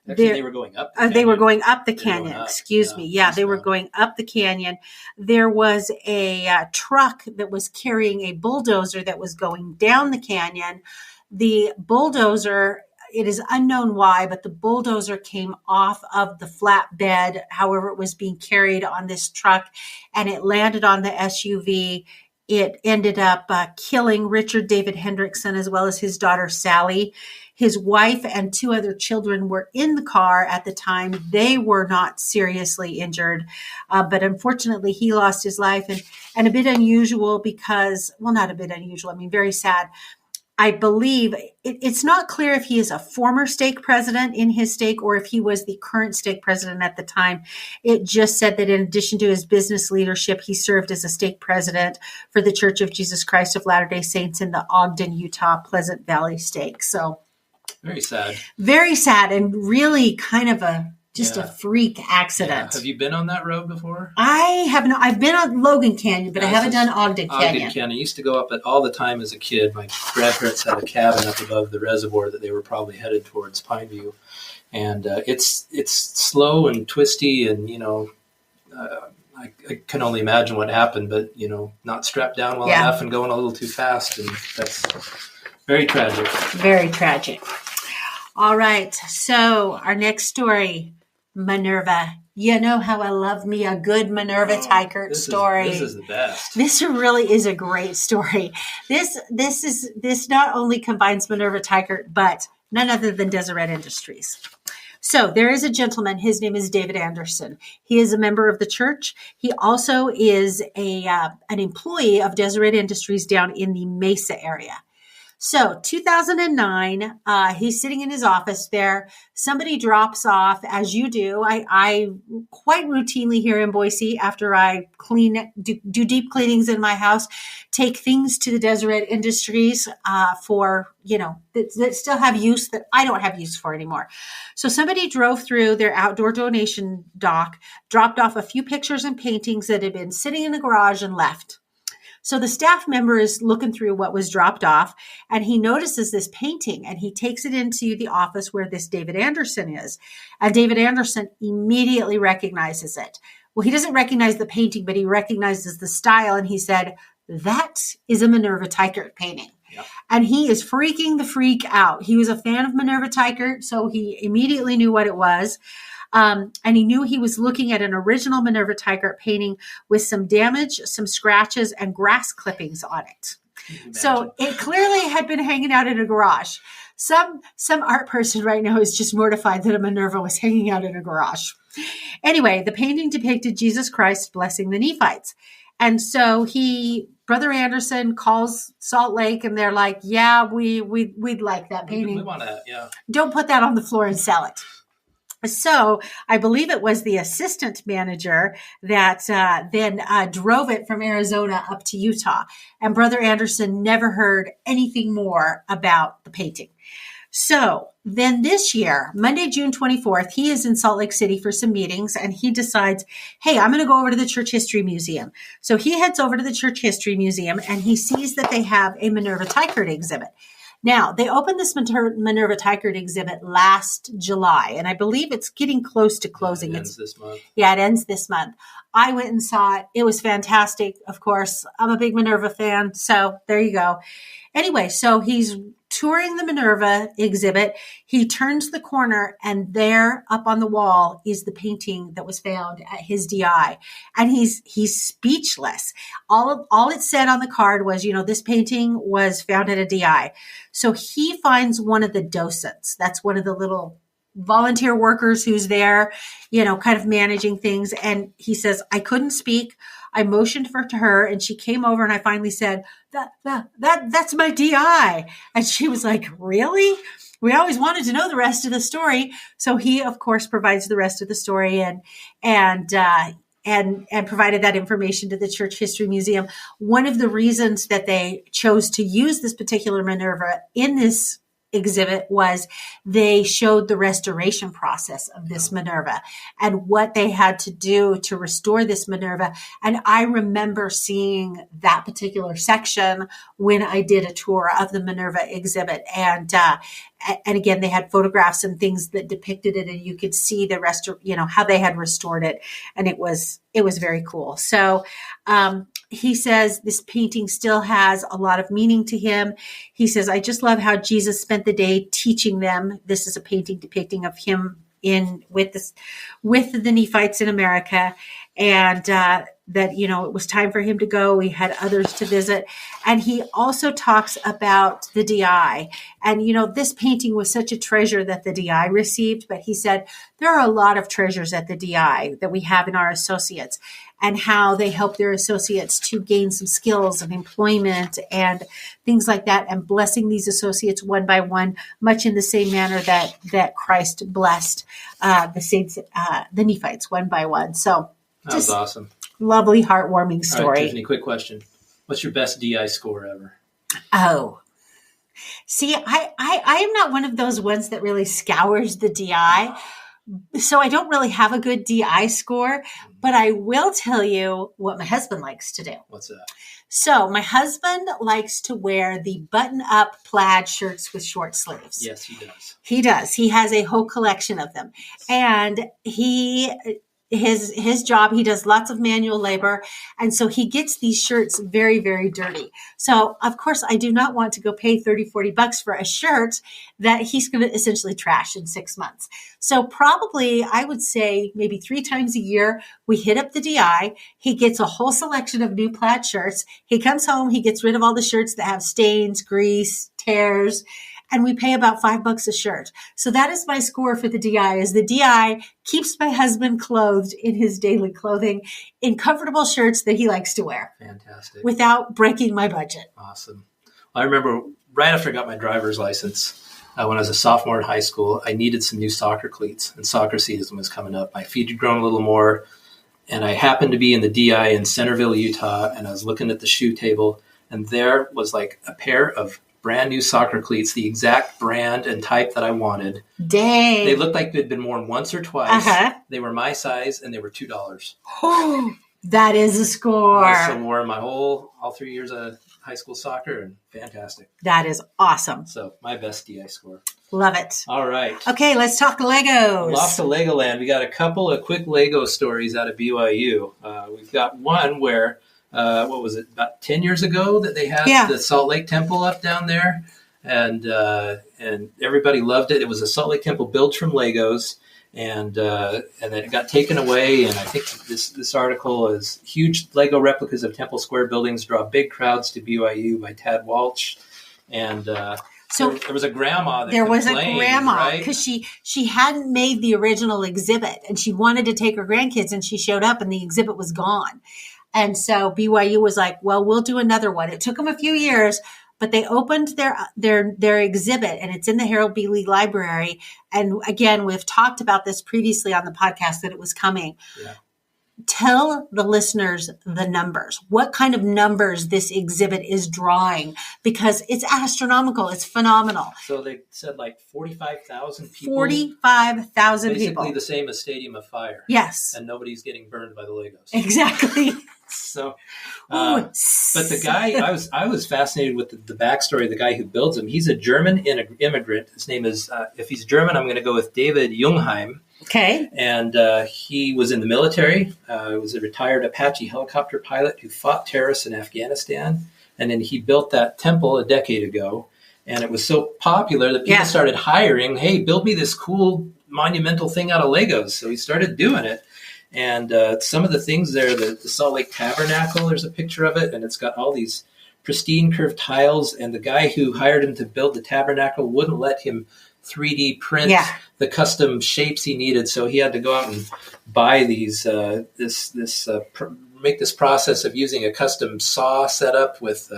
Actually, they were going up the canyon. They were going up the canyon. Excuse me. Yeah, they were going up the canyon. There was a truck that was carrying a bulldozer that was going down the canyon. The bulldozer, it is unknown why, but the bulldozer came off of the flatbed, however it was being carried on this truck, and it landed on the SUV. It ended up killing David Hendrickson as well as his daughter, Sally. His wife and two other children were in the car at the time. They were not seriously injured, but unfortunately he lost his life, and a bit unusual because, well, not a bit unusual. I mean, very sad. I believe it's not clear if he is a former stake president in his stake or if he was the current stake president at the time. It just said that in addition to his business leadership, he served as a stake president for the Church of Jesus Christ of Latter-day Saints in the Ogden, Utah, Pleasant Valley stake. So very sad. Very sad, and really kind of a freak accident. Yeah. Have you been on that road before? I have not. I've been on Logan Canyon, but I haven't done Ogden Canyon. Ogden Canyon. I used to go up it all the time as a kid. My grandparents had a cabin up above the reservoir that they were probably headed towards Pineview. And it's slow and twisty, and, I can only imagine what happened, but, not strapped down well enough and going a little too fast. And that's very tragic. Very tragic. All right. So our next story, Minerva. You know how I love me a good Minerva Teichert story. This is the best. This really is a great story. This not only combines Minerva Teichert, but none other than Deseret Industries. So there is a gentleman. His name is David Anderson. He is a member of the church. He also is an employee of Deseret Industries down in the Mesa area. So 2009, he's sitting in his office there. Somebody drops off, as you do. I quite routinely here in Boise, after I do deep cleanings in my house, take things to the Deseret Industries for, that still have use that I don't have use for anymore. So somebody drove through their outdoor donation dock, dropped off a few pictures and paintings that had been sitting in the garage, and left. So the staff member is looking through what was dropped off, and he notices this painting, and he takes it into the office where this David Anderson is. And David Anderson immediately recognizes it. Well, he doesn't recognize the painting, but he recognizes the style, and he said, "That is a Minerva Teichert painting." Yep. And he is freaking the freak out. He was a fan of Minerva Teichert, so he immediately knew what it was. And he knew he was looking at an original Minerva Teichert painting with some damage, some scratches, and grass clippings on it. So it clearly had been hanging out in a garage. Some art person right now is just mortified that a Minerva was hanging out in a garage. Anyway, the painting depicted Jesus Christ blessing the Nephites. And so Brother Anderson calls Salt Lake, and they're like, "Yeah, we'd like that painting. We want that, yeah. Don't put that on the floor and sell it." So I believe it was the assistant manager that then drove it from Arizona up to Utah. And Brother Anderson never heard anything more about the painting. So then this year, Monday, June 24th, he is in Salt Lake City for some meetings, and he decides, hey, I'm going to go over to the Church History Museum. So he heads over to the Church History Museum, and he sees that they have a Minerva Teichert exhibit. Now, they opened this Minerva Teichert exhibit last July, and I believe it's getting close to closing. It ends this month. Yeah, it ends this month. I went and saw it. It was fantastic. Of course, I'm a big Minerva fan, so there you go. Anyway, so he's touring the Minerva exhibit. He turns the corner, and there up on the wall is the painting that was found at his DI. And he's speechless. All it said on the card was, this painting was found at a DI. So he finds one of the docents. That's one of the little volunteer workers who's there, kind of managing things. And he says, I couldn't speak. I motioned to her, and she came over, and I finally said, that's my DI. And she was like, really? We always wanted to know the rest of the story. So he, of course, provides the rest of the story and provided that information to the Church History Museum. One of the reasons that they chose to use this particular Minerva in this exhibit was they showed the restoration process of this Minerva and what they had to do to restore this Minerva. And I remember seeing that particular section when I did a tour of the Minerva exhibit. And again, they had photographs and things that depicted it, and you could see the how they had restored it. And it was very cool. So, he says this painting still has a lot of meaning to him. He says, I just love how Jesus spent the day teaching them. This is a painting depicting of him with the Nephites in America. And, that, it was time for him to go. He had others to visit. And he also talks about the DI. And, this painting was such a treasure that the DI received. But he said, there are a lot of treasures at the DI that we have in our associates, and how they help their associates to gain some skills and employment and things like that, and blessing these associates one by one, much in the same manner that Christ blessed the saints, the Nephites one by one. So that was awesome. Lovely, heartwarming story. All right, Tiffany, quick question. What's your best DI score ever? Oh, see, I am not one of those ones that really scours the DI. So I don't really have a good DI score, but I will tell you what my husband likes to do. What's that? So my husband likes to wear the button-up plaid shirts with short sleeves. Yes, he does. He does. He has a whole collection of them. And his job, he does lots of manual labor. And so he gets these shirts very, very dirty. So of course I do not want to go pay $30-$40 for a shirt that he's going to essentially trash in 6 months. So probably I would say maybe 3 times a year, we hit up the DI. He gets a whole selection of new plaid shirts. He comes home, he gets rid of all the shirts that have stains, grease, tears, and we pay about $5 a shirt. So that is my score for the DI, is the DI keeps my husband clothed in his daily clothing in comfortable shirts that he likes to wear. Fantastic. Without breaking my budget. Awesome. I remember right after I got my driver's license, when I was a sophomore in high school, I needed some new soccer cleats, and soccer season was coming up. My feet had grown a little more, and I happened to be in the DI in Centerville, Utah, and I was looking at the shoe table, and there was like a pair of brand new soccer cleats, the exact brand and type that I wanted. Dang. They looked like they'd been worn once or twice. Uh-huh. They were my size, and they were $2. Oh, that is a score. I still wore them all 3 years of high school soccer, and fantastic. That is awesome. So my best DI score. Love it. All right. Okay, let's talk Legos. Off to Legoland. We got a couple of quick Lego stories out of BYU. We've got one where what was it, about 10 years ago that they had the Salt Lake Temple up down there, and everybody loved it. It was a Salt Lake Temple built from Legos, and then it got taken away. And I think this article is huge Lego replicas of Temple Square buildings draw big crowds to BYU by Tad Walsh. And so there was a grandma that complained, because she hadn't made the original exhibit, and she wanted to take her grandkids, and she showed up and the exhibit was gone. And so BYU was like, well, we'll do another one. It took them a few years, but they opened their exhibit, and it's in the Harold B. Lee Library. And again, we've talked about this previously on the podcast that it was coming. Yeah. Tell the listeners the numbers, what kind of numbers this exhibit is drawing, because it's astronomical. It's phenomenal. So they said like 45,000 people. 45,000 people. Basically the same as Stadium of Fire. Yes. And nobody's getting burned by the Legos. Exactly. So, but the guy, I was fascinated with the backstory of the guy who builds them. He's a German immigrant. His name is, if he's German, I'm going to go with David Jungheim. Okay. And he was in the military. He was a retired Apache helicopter pilot who fought terrorists in Afghanistan. And then he built that temple a decade ago. And it was so popular that people started hiring, hey, build me this cool monumental thing out of Legos. So he started doing it. And some of the things there, the Salt Lake Tabernacle, there's a picture of it. And it's got all these pristine curved tiles. And the guy who hired him to build the tabernacle wouldn't let him 3D print the custom shapes he needed, so he had to go out and buy these make this process of using a custom saw setup with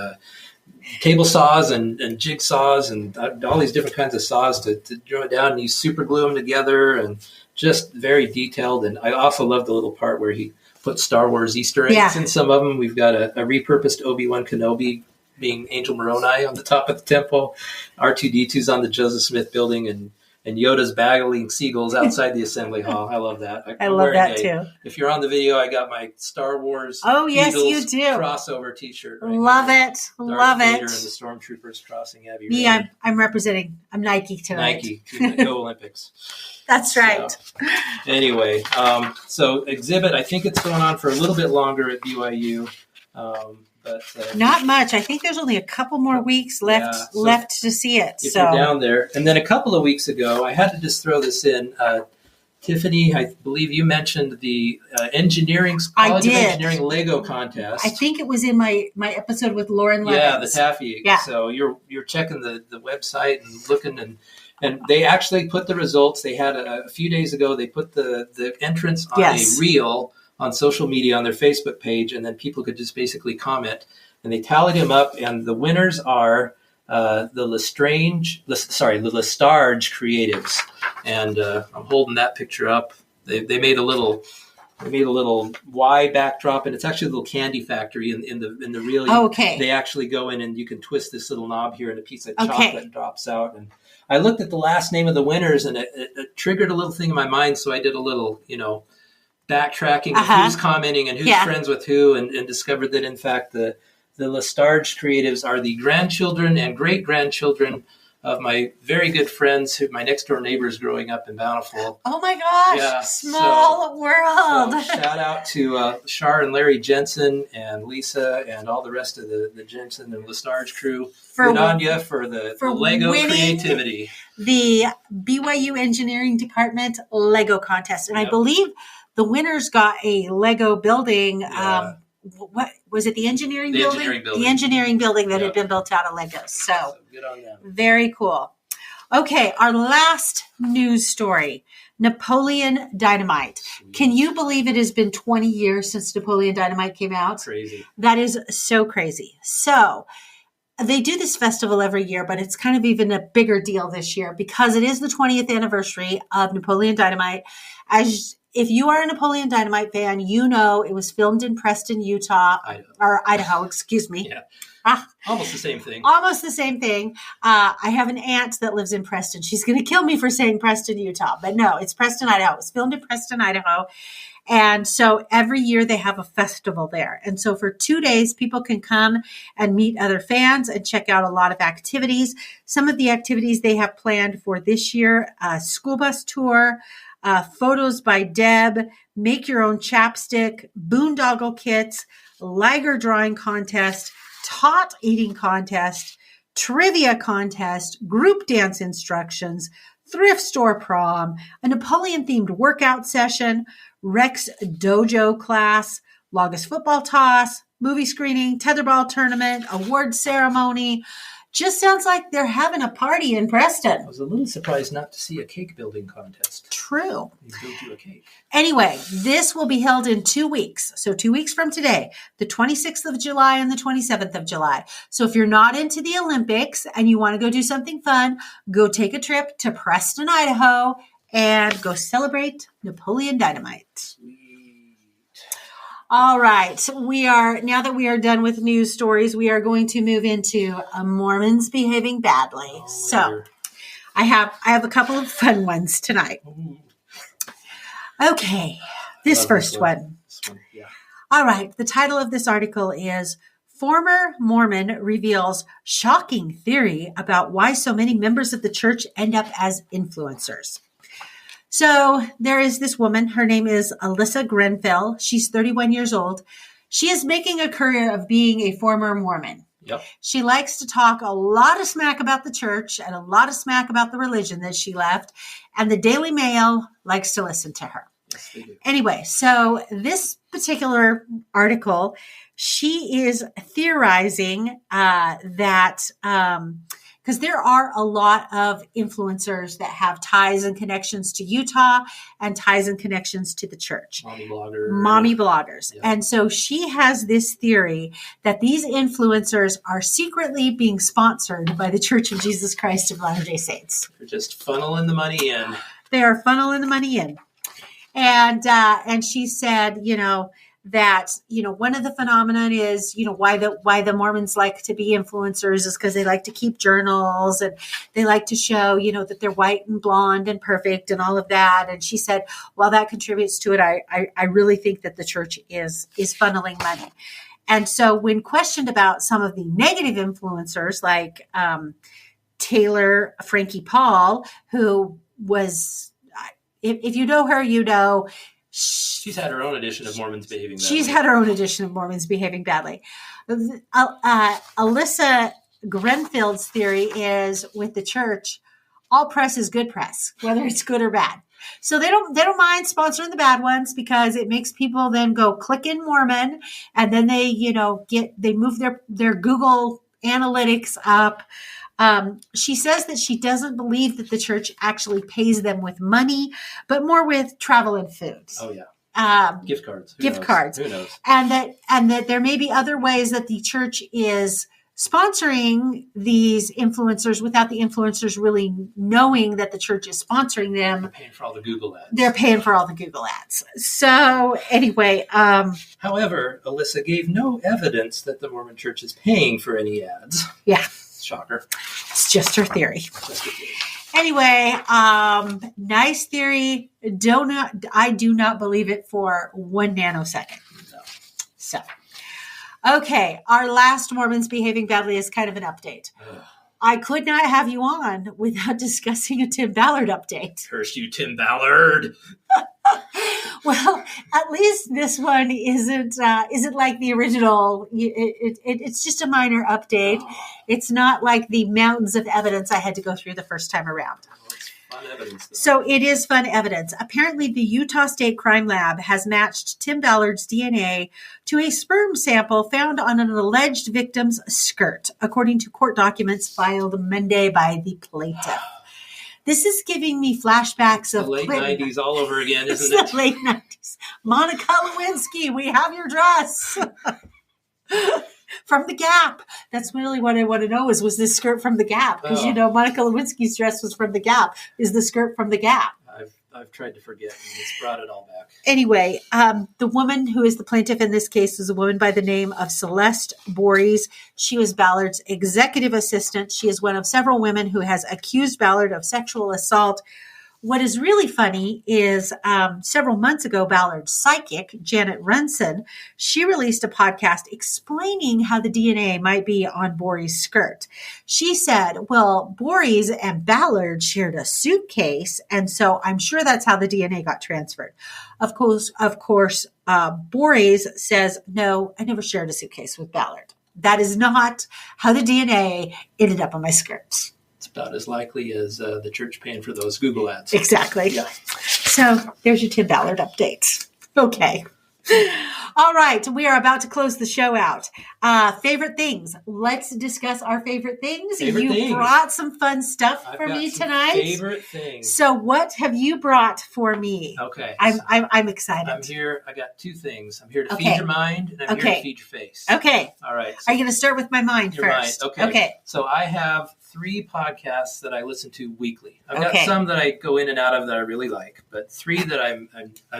table saws and jigsaws and all these different kinds of saws to draw it down, and you super glue them together, and just very detailed. And I also love the little part where he put Star Wars Easter eggs in some of them. We've got a repurposed Obi-Wan Kenobi being Angel Moroni on the top of the temple, R2-D2's on the Joseph Smith building, and Yoda's battling seagulls outside the assembly hall. I love that. I love that too. If you're on the video, I got my Star Wars yes, Beatles you do. crossover T-shirt. Right love here. it. Darth Love Vader it. And the Stormtroopers crossing Abbey Me, Road. I'm representing. I'm Nike tonight. Nike. Go Olympics. That's right. So, anyway, so exhibit, I think it's going on for a little bit longer at BYU. But not much. I think there's only a couple more weeks left to see it. If you're down there. And then a couple of weeks ago, I had to just throw this in. Tiffany, I believe you mentioned the College of Engineering Lego contest. I think it was in my episode with Lauren Levins. Yeah, the Taffy. Yeah. So you're checking the website and looking, and they actually put the results. They had a few days ago, they put the entrance on a reel on social media on their Facebook page, and then people could just basically comment. And they tallied them up, and the winners are the Lestarge Creatives. And I'm holding that picture up. They made a little Y backdrop, and it's actually a little candy factory in the reel. They actually go in and you can twist this little knob here, and a piece of chocolate drops out. And I looked at the last name of the winners, and it triggered a little thing in my mind. So I did a little, backtracking of who's commenting and who's friends with who, and discovered that in fact the Lestarge Creatives are the grandchildren and great grandchildren of my very good friends, my next door neighbors growing up in Bountiful. Oh my gosh! Small world. So shout out to Shar and Larry Jensen and Lisa and all the rest of the Jensen and Lestarge crew. Good on you for the Lego creativity. The BYU Engineering Department Lego contest, and I believe the winners got a Lego building. What was it? The engineering building? The engineering building that had been built out of Legos. So good on them. Very cool. Okay, our last news story: Napoleon Dynamite. Can you believe it has been 20 years since Napoleon Dynamite came out? Crazy. That is so crazy. So they do this festival every year, but it's kind of even a bigger deal this year because it is the 20th anniversary of Napoleon Dynamite. If you are a Napoleon Dynamite fan, you know it was filmed in Preston, Idaho, excuse me. Yeah. Almost the same thing. Almost the same thing. I have an aunt that lives in Preston. She's going to kill me for saying Preston, Utah. But no, it's Preston, Idaho. It was filmed in Preston, Idaho. And so every year they have a festival there. And so for 2 days, people can come and meet other fans and check out a lot of activities. Some of the activities they have planned for this year, a school bus tour, photos by Deb, make your own chapstick, boondoggle kits, Liger drawing contest, tot eating contest, trivia contest, group dance instructions, thrift store prom, a Napoleon themed workout session, Rex dojo class, Logos football toss, movie screening, tetherball tournament, award ceremony. Just sounds like they're having a party in Preston. I was a little surprised not to see a cake building contest. True. They build you a cake. Anyway, this will be held in 2 weeks. So 2 weeks from today, the 26th of July and the 27th of July. So if you're not into the Olympics and you want to go do something fun, go take a trip to Preston, Idaho, and go celebrate Napoleon Dynamite. Sweet. All right. Now that we are done with news stories, we are going to move into Mormons behaving badly. So I have a couple of fun ones tonight. Okay. This first one. Yeah. All right. The title of this article is Former Mormon Reveals Shocking Theory About Why So Many Members of the Church End Up as Influencers. So there is this woman. Her name is Alyssa Grenfell. She's 31 years old. She is making a career of being a former Mormon. Yep. She likes to talk a lot of smack about the church and a lot of smack about the religion that she left. And the Daily Mail likes to listen to her. Yes, they do. Anyway, so this particular article, she is theorizing that because there are a lot of influencers that have ties and connections to Utah and ties and connections to the church. Mommy bloggers. Yeah. And so she has this theory that these influencers are secretly being sponsored by the Church of Jesus Christ of Latter-day Saints. They're just funneling the money in. They are funneling the money in. And she said, that, one of the phenomenon is, why the Mormons like to be influencers is because they like to keep journals and they like to show, that they're white and blonde and perfect and all of that. And she said, while that contributes to it, I really think that the church is funneling money. And so when questioned about some of the negative influencers like Taylor Frankie Paul, who was, if you know her, she's had her own edition of Mormons behaving badly. She's had her own edition of Mormons behaving badly. Alyssa Grenfell's theory is with the church, all press is good press, whether it's good or bad. So they don't mind sponsoring the bad ones because it makes people then go click in Mormon and then they move their Google analytics up. She says that she doesn't believe that the church actually pays them with money, but more with travel and food. Oh yeah. Gift cards. Who knows? And that there may be other ways that the church is sponsoring these influencers without the influencers really knowing that the church is sponsoring them. They're paying for all the Google ads. They're paying for all the Google ads. So anyway. However, Alyssa gave no evidence that the Mormon church is paying for any ads. Yeah. Shocker. It's just her theory. Anyway, nice theory. I do not believe it for 1 nanosecond. No. So, okay. Our last Mormons behaving badly is kind of an update. I could not have you on without discussing a Tim Ballard update. Curse you, Tim Ballard. Well, at least this one isn't like the original. It's just a minor update. It's not like the mountains of evidence I had to go through the first time around. Fun evidence, though. So it is fun evidence. Apparently, the Utah State Crime Lab has matched Tim Ballard's DNA to a sperm sample found on an alleged victim's skirt, according to court documents filed Monday by the plaintiff. This is giving me flashbacks of the late Clinton. 90s all over again, isn't it? The late 90s. Monica Lewinsky, we have your dress. From the Gap. That's really what I want to know was this skirt from the Gap? Because, Monica Lewinsky's dress was from the Gap. Is the skirt from the Gap? I've tried to forget and it's brought it all back. Anyway, the woman who is the plaintiff in this case is a woman by the name of Celeste Borys. She was Ballard's executive assistant. She is one of several women who has accused Ballard of sexual assault. What is really funny is several months ago, Ballard's psychic, Janet Runson, she released a podcast explaining how the DNA might be on Borys' skirt. She said, well, Borys and Ballard shared a suitcase, and so I'm sure that's how the DNA got transferred. Of course, Borys says, no, I never shared a suitcase with Ballard. That is not how the DNA ended up on my skirt. It's about as likely as the church paying for those Google ads. Exactly. Yeah. So there's your Tim Ballard update. Okay. All right. We are about to close the show out. Favorite things. Let's discuss our favorite things. You brought some fun stuff for me tonight. Favorite things. So what have you brought for me? Okay. I'm excited. I'm here. I got two things. I'm here to feed your mind, and I'm here to feed your face. Okay. All right. So are you going to start with my mind first? Mind. Okay. So I have 3 podcasts that I listen to weekly. I've got some that I go in and out of that I really like, but 3 that I'm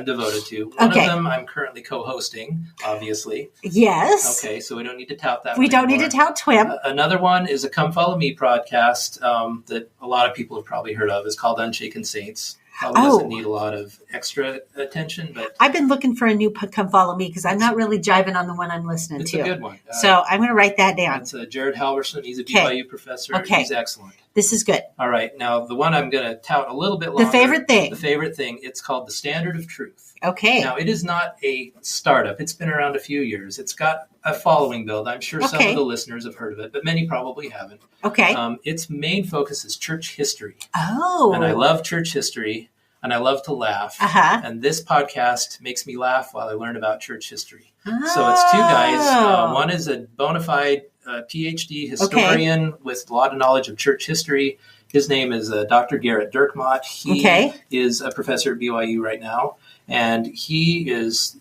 devoted to. One of them I'm currently co-hosting, obviously. Yes. Okay, so we don't need to tout that one. We don't need to tout Twim. Another one is a Come Follow Me podcast that a lot of people have probably heard of. It's called Unshaken Saints. Probably doesn't need a lot of extra attention, but I've been looking for a new Come Follow Me because I'm not really jiving on the one I'm listening to. It's a good one. So I'm going to write that down. It's Jared Halverson. He's a BYU professor. He's excellent. This is good. All right. Now, the one I'm going to tout a little bit longer. The favorite thing. It's called The Standard of Truth. Okay. Now, it is not a startup. It's been around a few years. It's got a following build. I'm sure some of the listeners have heard of it, but many probably haven't. Okay. Its main focus is church history. Oh. And I love church history. And I love to laugh. And this podcast makes me laugh while I learn about church history. So it's 2 guys. One is a bona fide PhD historian with a lot of knowledge of church history. His name is Dr. Garrett Dirkmott. He is a professor at BYU right now. And he is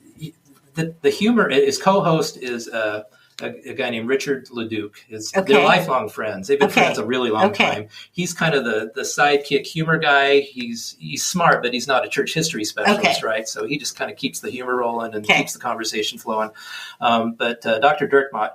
the humor. His co-host is a guy named Richard Leduc. They're lifelong friends. They've been friends a really long time. He's kind of the sidekick humor guy. He's smart, but he's not a church history specialist, right? So he just kind of keeps the humor rolling and keeps the conversation flowing. But Dr. Dirkmott,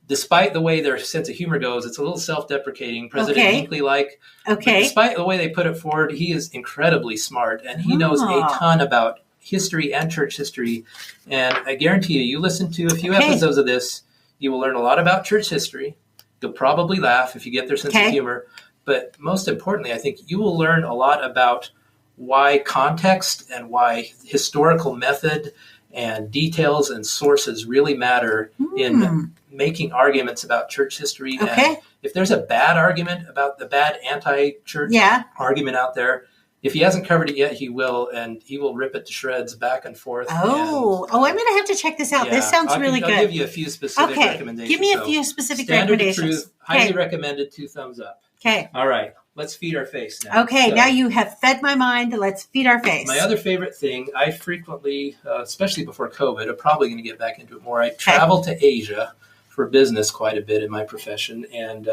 despite the way their sense of humor goes, it's a little self-deprecating, President Hinckley-like. Despite the way they put it forward, he is incredibly smart, and he knows a ton about history and church history. And I guarantee you listen to a few episodes of this, you will learn a lot about church history. You'll probably laugh if you get their sense of humor. But most importantly, I think you will learn a lot about why context and why historical method and details and sources really matter in making arguments about church history. And if there's a bad argument about the bad anti-church argument out there, if he hasn't covered it yet, he will, and he will rip it to shreds back and forth. I'm going to have to check this out. This sounds really good. I'll give you a few specific recommendations. Give me a few specific recommendations. Standard of Truth, highly recommended, 2 thumbs up. Okay. All right. Let's feed our face now. Okay. Now you have fed my mind. Let's feed our face. My other favorite thing, I frequently, especially before COVID, I'm probably going to get back into it more. I travel to Asia for business quite a bit in my profession. And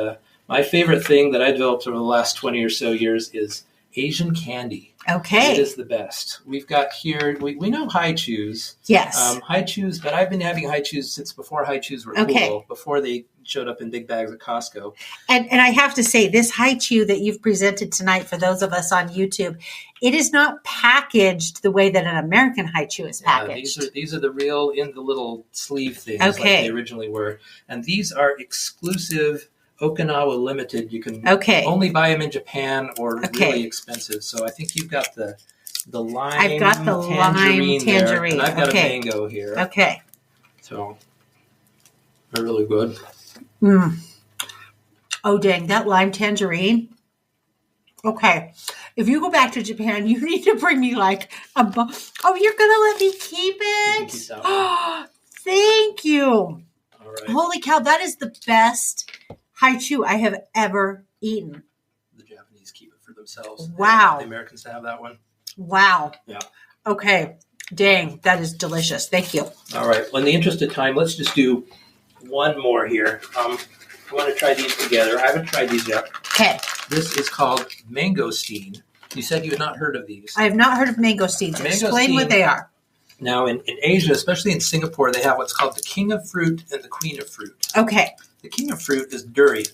my favorite thing that I developed over the last 20 or so years is Asian candy. Okay. It is the best. We've got here, we know high chews. Yes. High chews, but I've been having high chews since before high chews were cool, before they showed up in big bags at Costco. And I have to say, this high chew that you've presented tonight for those of us on YouTube, it is not packaged the way that an American high chew is packaged. These are the real in the little sleeve things like they originally were. And these are exclusive Okinawa limited. You can only buy them in Japan or really expensive. So I think you've got the lime. I've got the lime tangerine. And I've got a mango here. Okay. So they're really good. Oh, dang. That lime tangerine. Okay. If you go back to Japan, you need to bring me like a you're going to let me keep it? Oh, thank you. All right. Holy cow. That is the best high chew I have ever eaten. The Japanese keep it for themselves. Wow. The Americans have that one. Wow. Yeah. Okay. Dang. That is delicious. Thank you. All right. Well, in the interest of time, let's just do one more here. I want to try these together. I haven't tried these yet. Okay. This is called mangosteen. You said you had not heard of these. I have not heard of mangosteens. Explain what they are. Now, in Asia, especially in Singapore, they have what's called the king of fruit and the queen of fruit. Okay. The king of fruit is durian.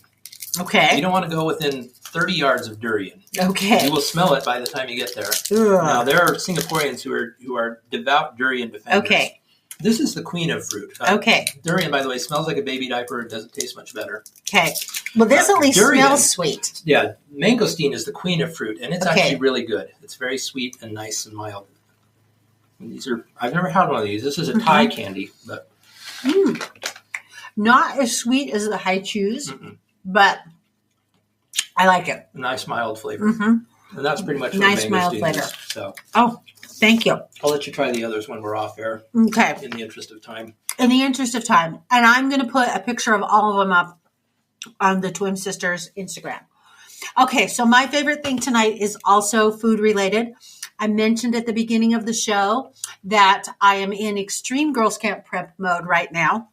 Okay. You don't want to go within 30 yards of durian. Okay. You will smell it by the time you get there. Ugh. Now, there are Singaporeans who are devout durian defenders. Okay. This is the queen of fruit. Okay. Durian, by the way, smells like a baby diaper. It doesn't taste much better. Okay. Well, this at least smells sweet. Yeah. Mangosteen is the queen of fruit, and it's actually really good. It's very sweet and nice and mild. And I've never had one of these. This is a Thai candy, but not as sweet as the high chews, but I like it. Nice mild flavor. And that's pretty much what nice mild flavor. So, oh, thank you. I'll let you try the others when we're off air. Okay. In the interest of time. In the interest of time. And I'm going to put a picture of all of them up on the Twin Sisters Instagram. Okay, so my favorite thing tonight is also food related. I mentioned at the beginning of the show that I am in extreme Girls Camp prep mode right now.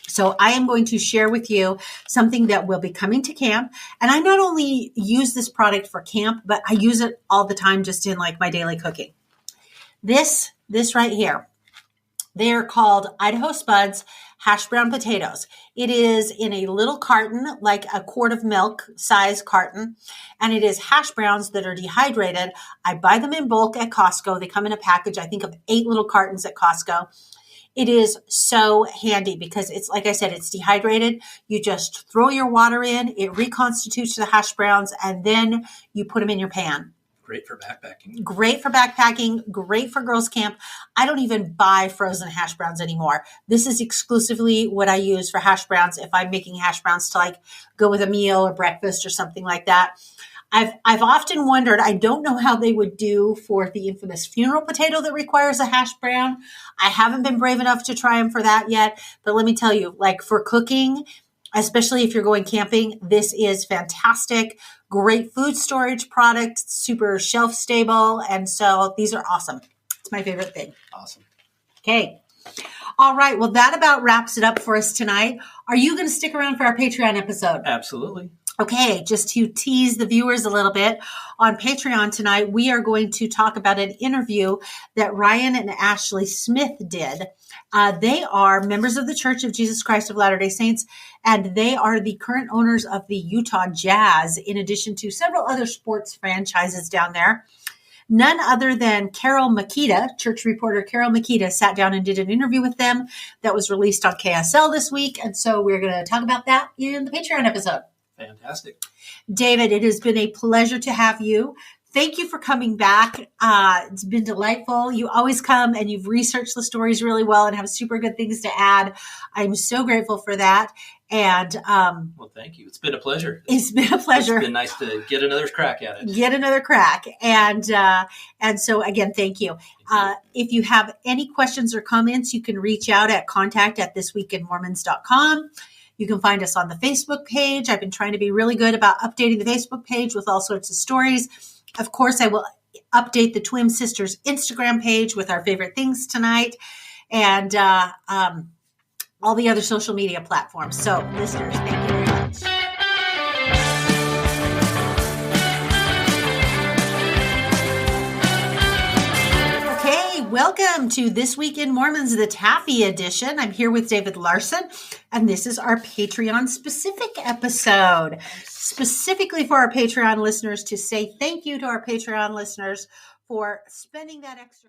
So I am going to share with you something that will be coming to camp. And I not only use this product for camp, but I use it all the time just in like my daily cooking. This right here, they are called Idaho Spuds hash brown potatoes. It is in a little carton, like a quart of milk size carton, and it is hash browns that are dehydrated. I buy them in bulk at Costco. They come in a package, I think, of 8 little cartons at Costco. It is so handy because it's, like I said, it's dehydrated. You just throw your water in, it reconstitutes the hash browns, and then you put them in your pan. Great for backpacking. Great for backpacking. Great for girls camp. I don't even buy frozen hash browns anymore. This is exclusively what I use for hash browns if I'm making hash browns to like go with a meal or breakfast or something like that. I've often wondered, I don't know how they would do for the infamous funeral potato that requires a hash brown. I haven't been brave enough to try them for that yet. But let me tell you, like for cooking, especially if you're going camping, this is fantastic. Great food storage product, super shelf stable. And so these are awesome. It's my favorite thing. Awesome. Okay. All right. Well, that about wraps it up for us tonight. Are you going to stick around for our Patreon episode? Absolutely. Okay, just to tease the viewers a little bit, on Patreon tonight, we are going to talk about an interview that Ryan and Ashley Smith did. They are members of the Church of Jesus Christ of Latter-day Saints, and they are the current owners of the Utah Jazz, in addition to several other sports franchises down there. None other than Carol Makita, church reporter Carol Makita, sat down and did an interview with them that was released on KSL this week, and so we're going to talk about that in the Patreon episode. Fantastic. David, it has been a pleasure to have you. Thank you for coming back. It's been delightful. You always come and you've researched the stories really well and have super good things to add. I'm so grateful for that. And well, thank you. It's been a pleasure. It's been a pleasure. It's been nice to get another crack at it. Get another crack. And so again, thank you. If you have any questions or comments, you can reach out at contact@thisweekinmormons.com. You can find us on the Facebook page. I've been trying to be really good about updating the Facebook page with all sorts of stories. Of course, I will update the Twin Sisters Instagram page with our favorite things tonight and all the other social media platforms. So, listeners, thank you very much. Welcome to This Week in Mormons, the Taffy edition. I'm here with David Larson, and this is our Patreon-specific episode, specifically for our Patreon listeners, to say thank you to our Patreon listeners for spending that extra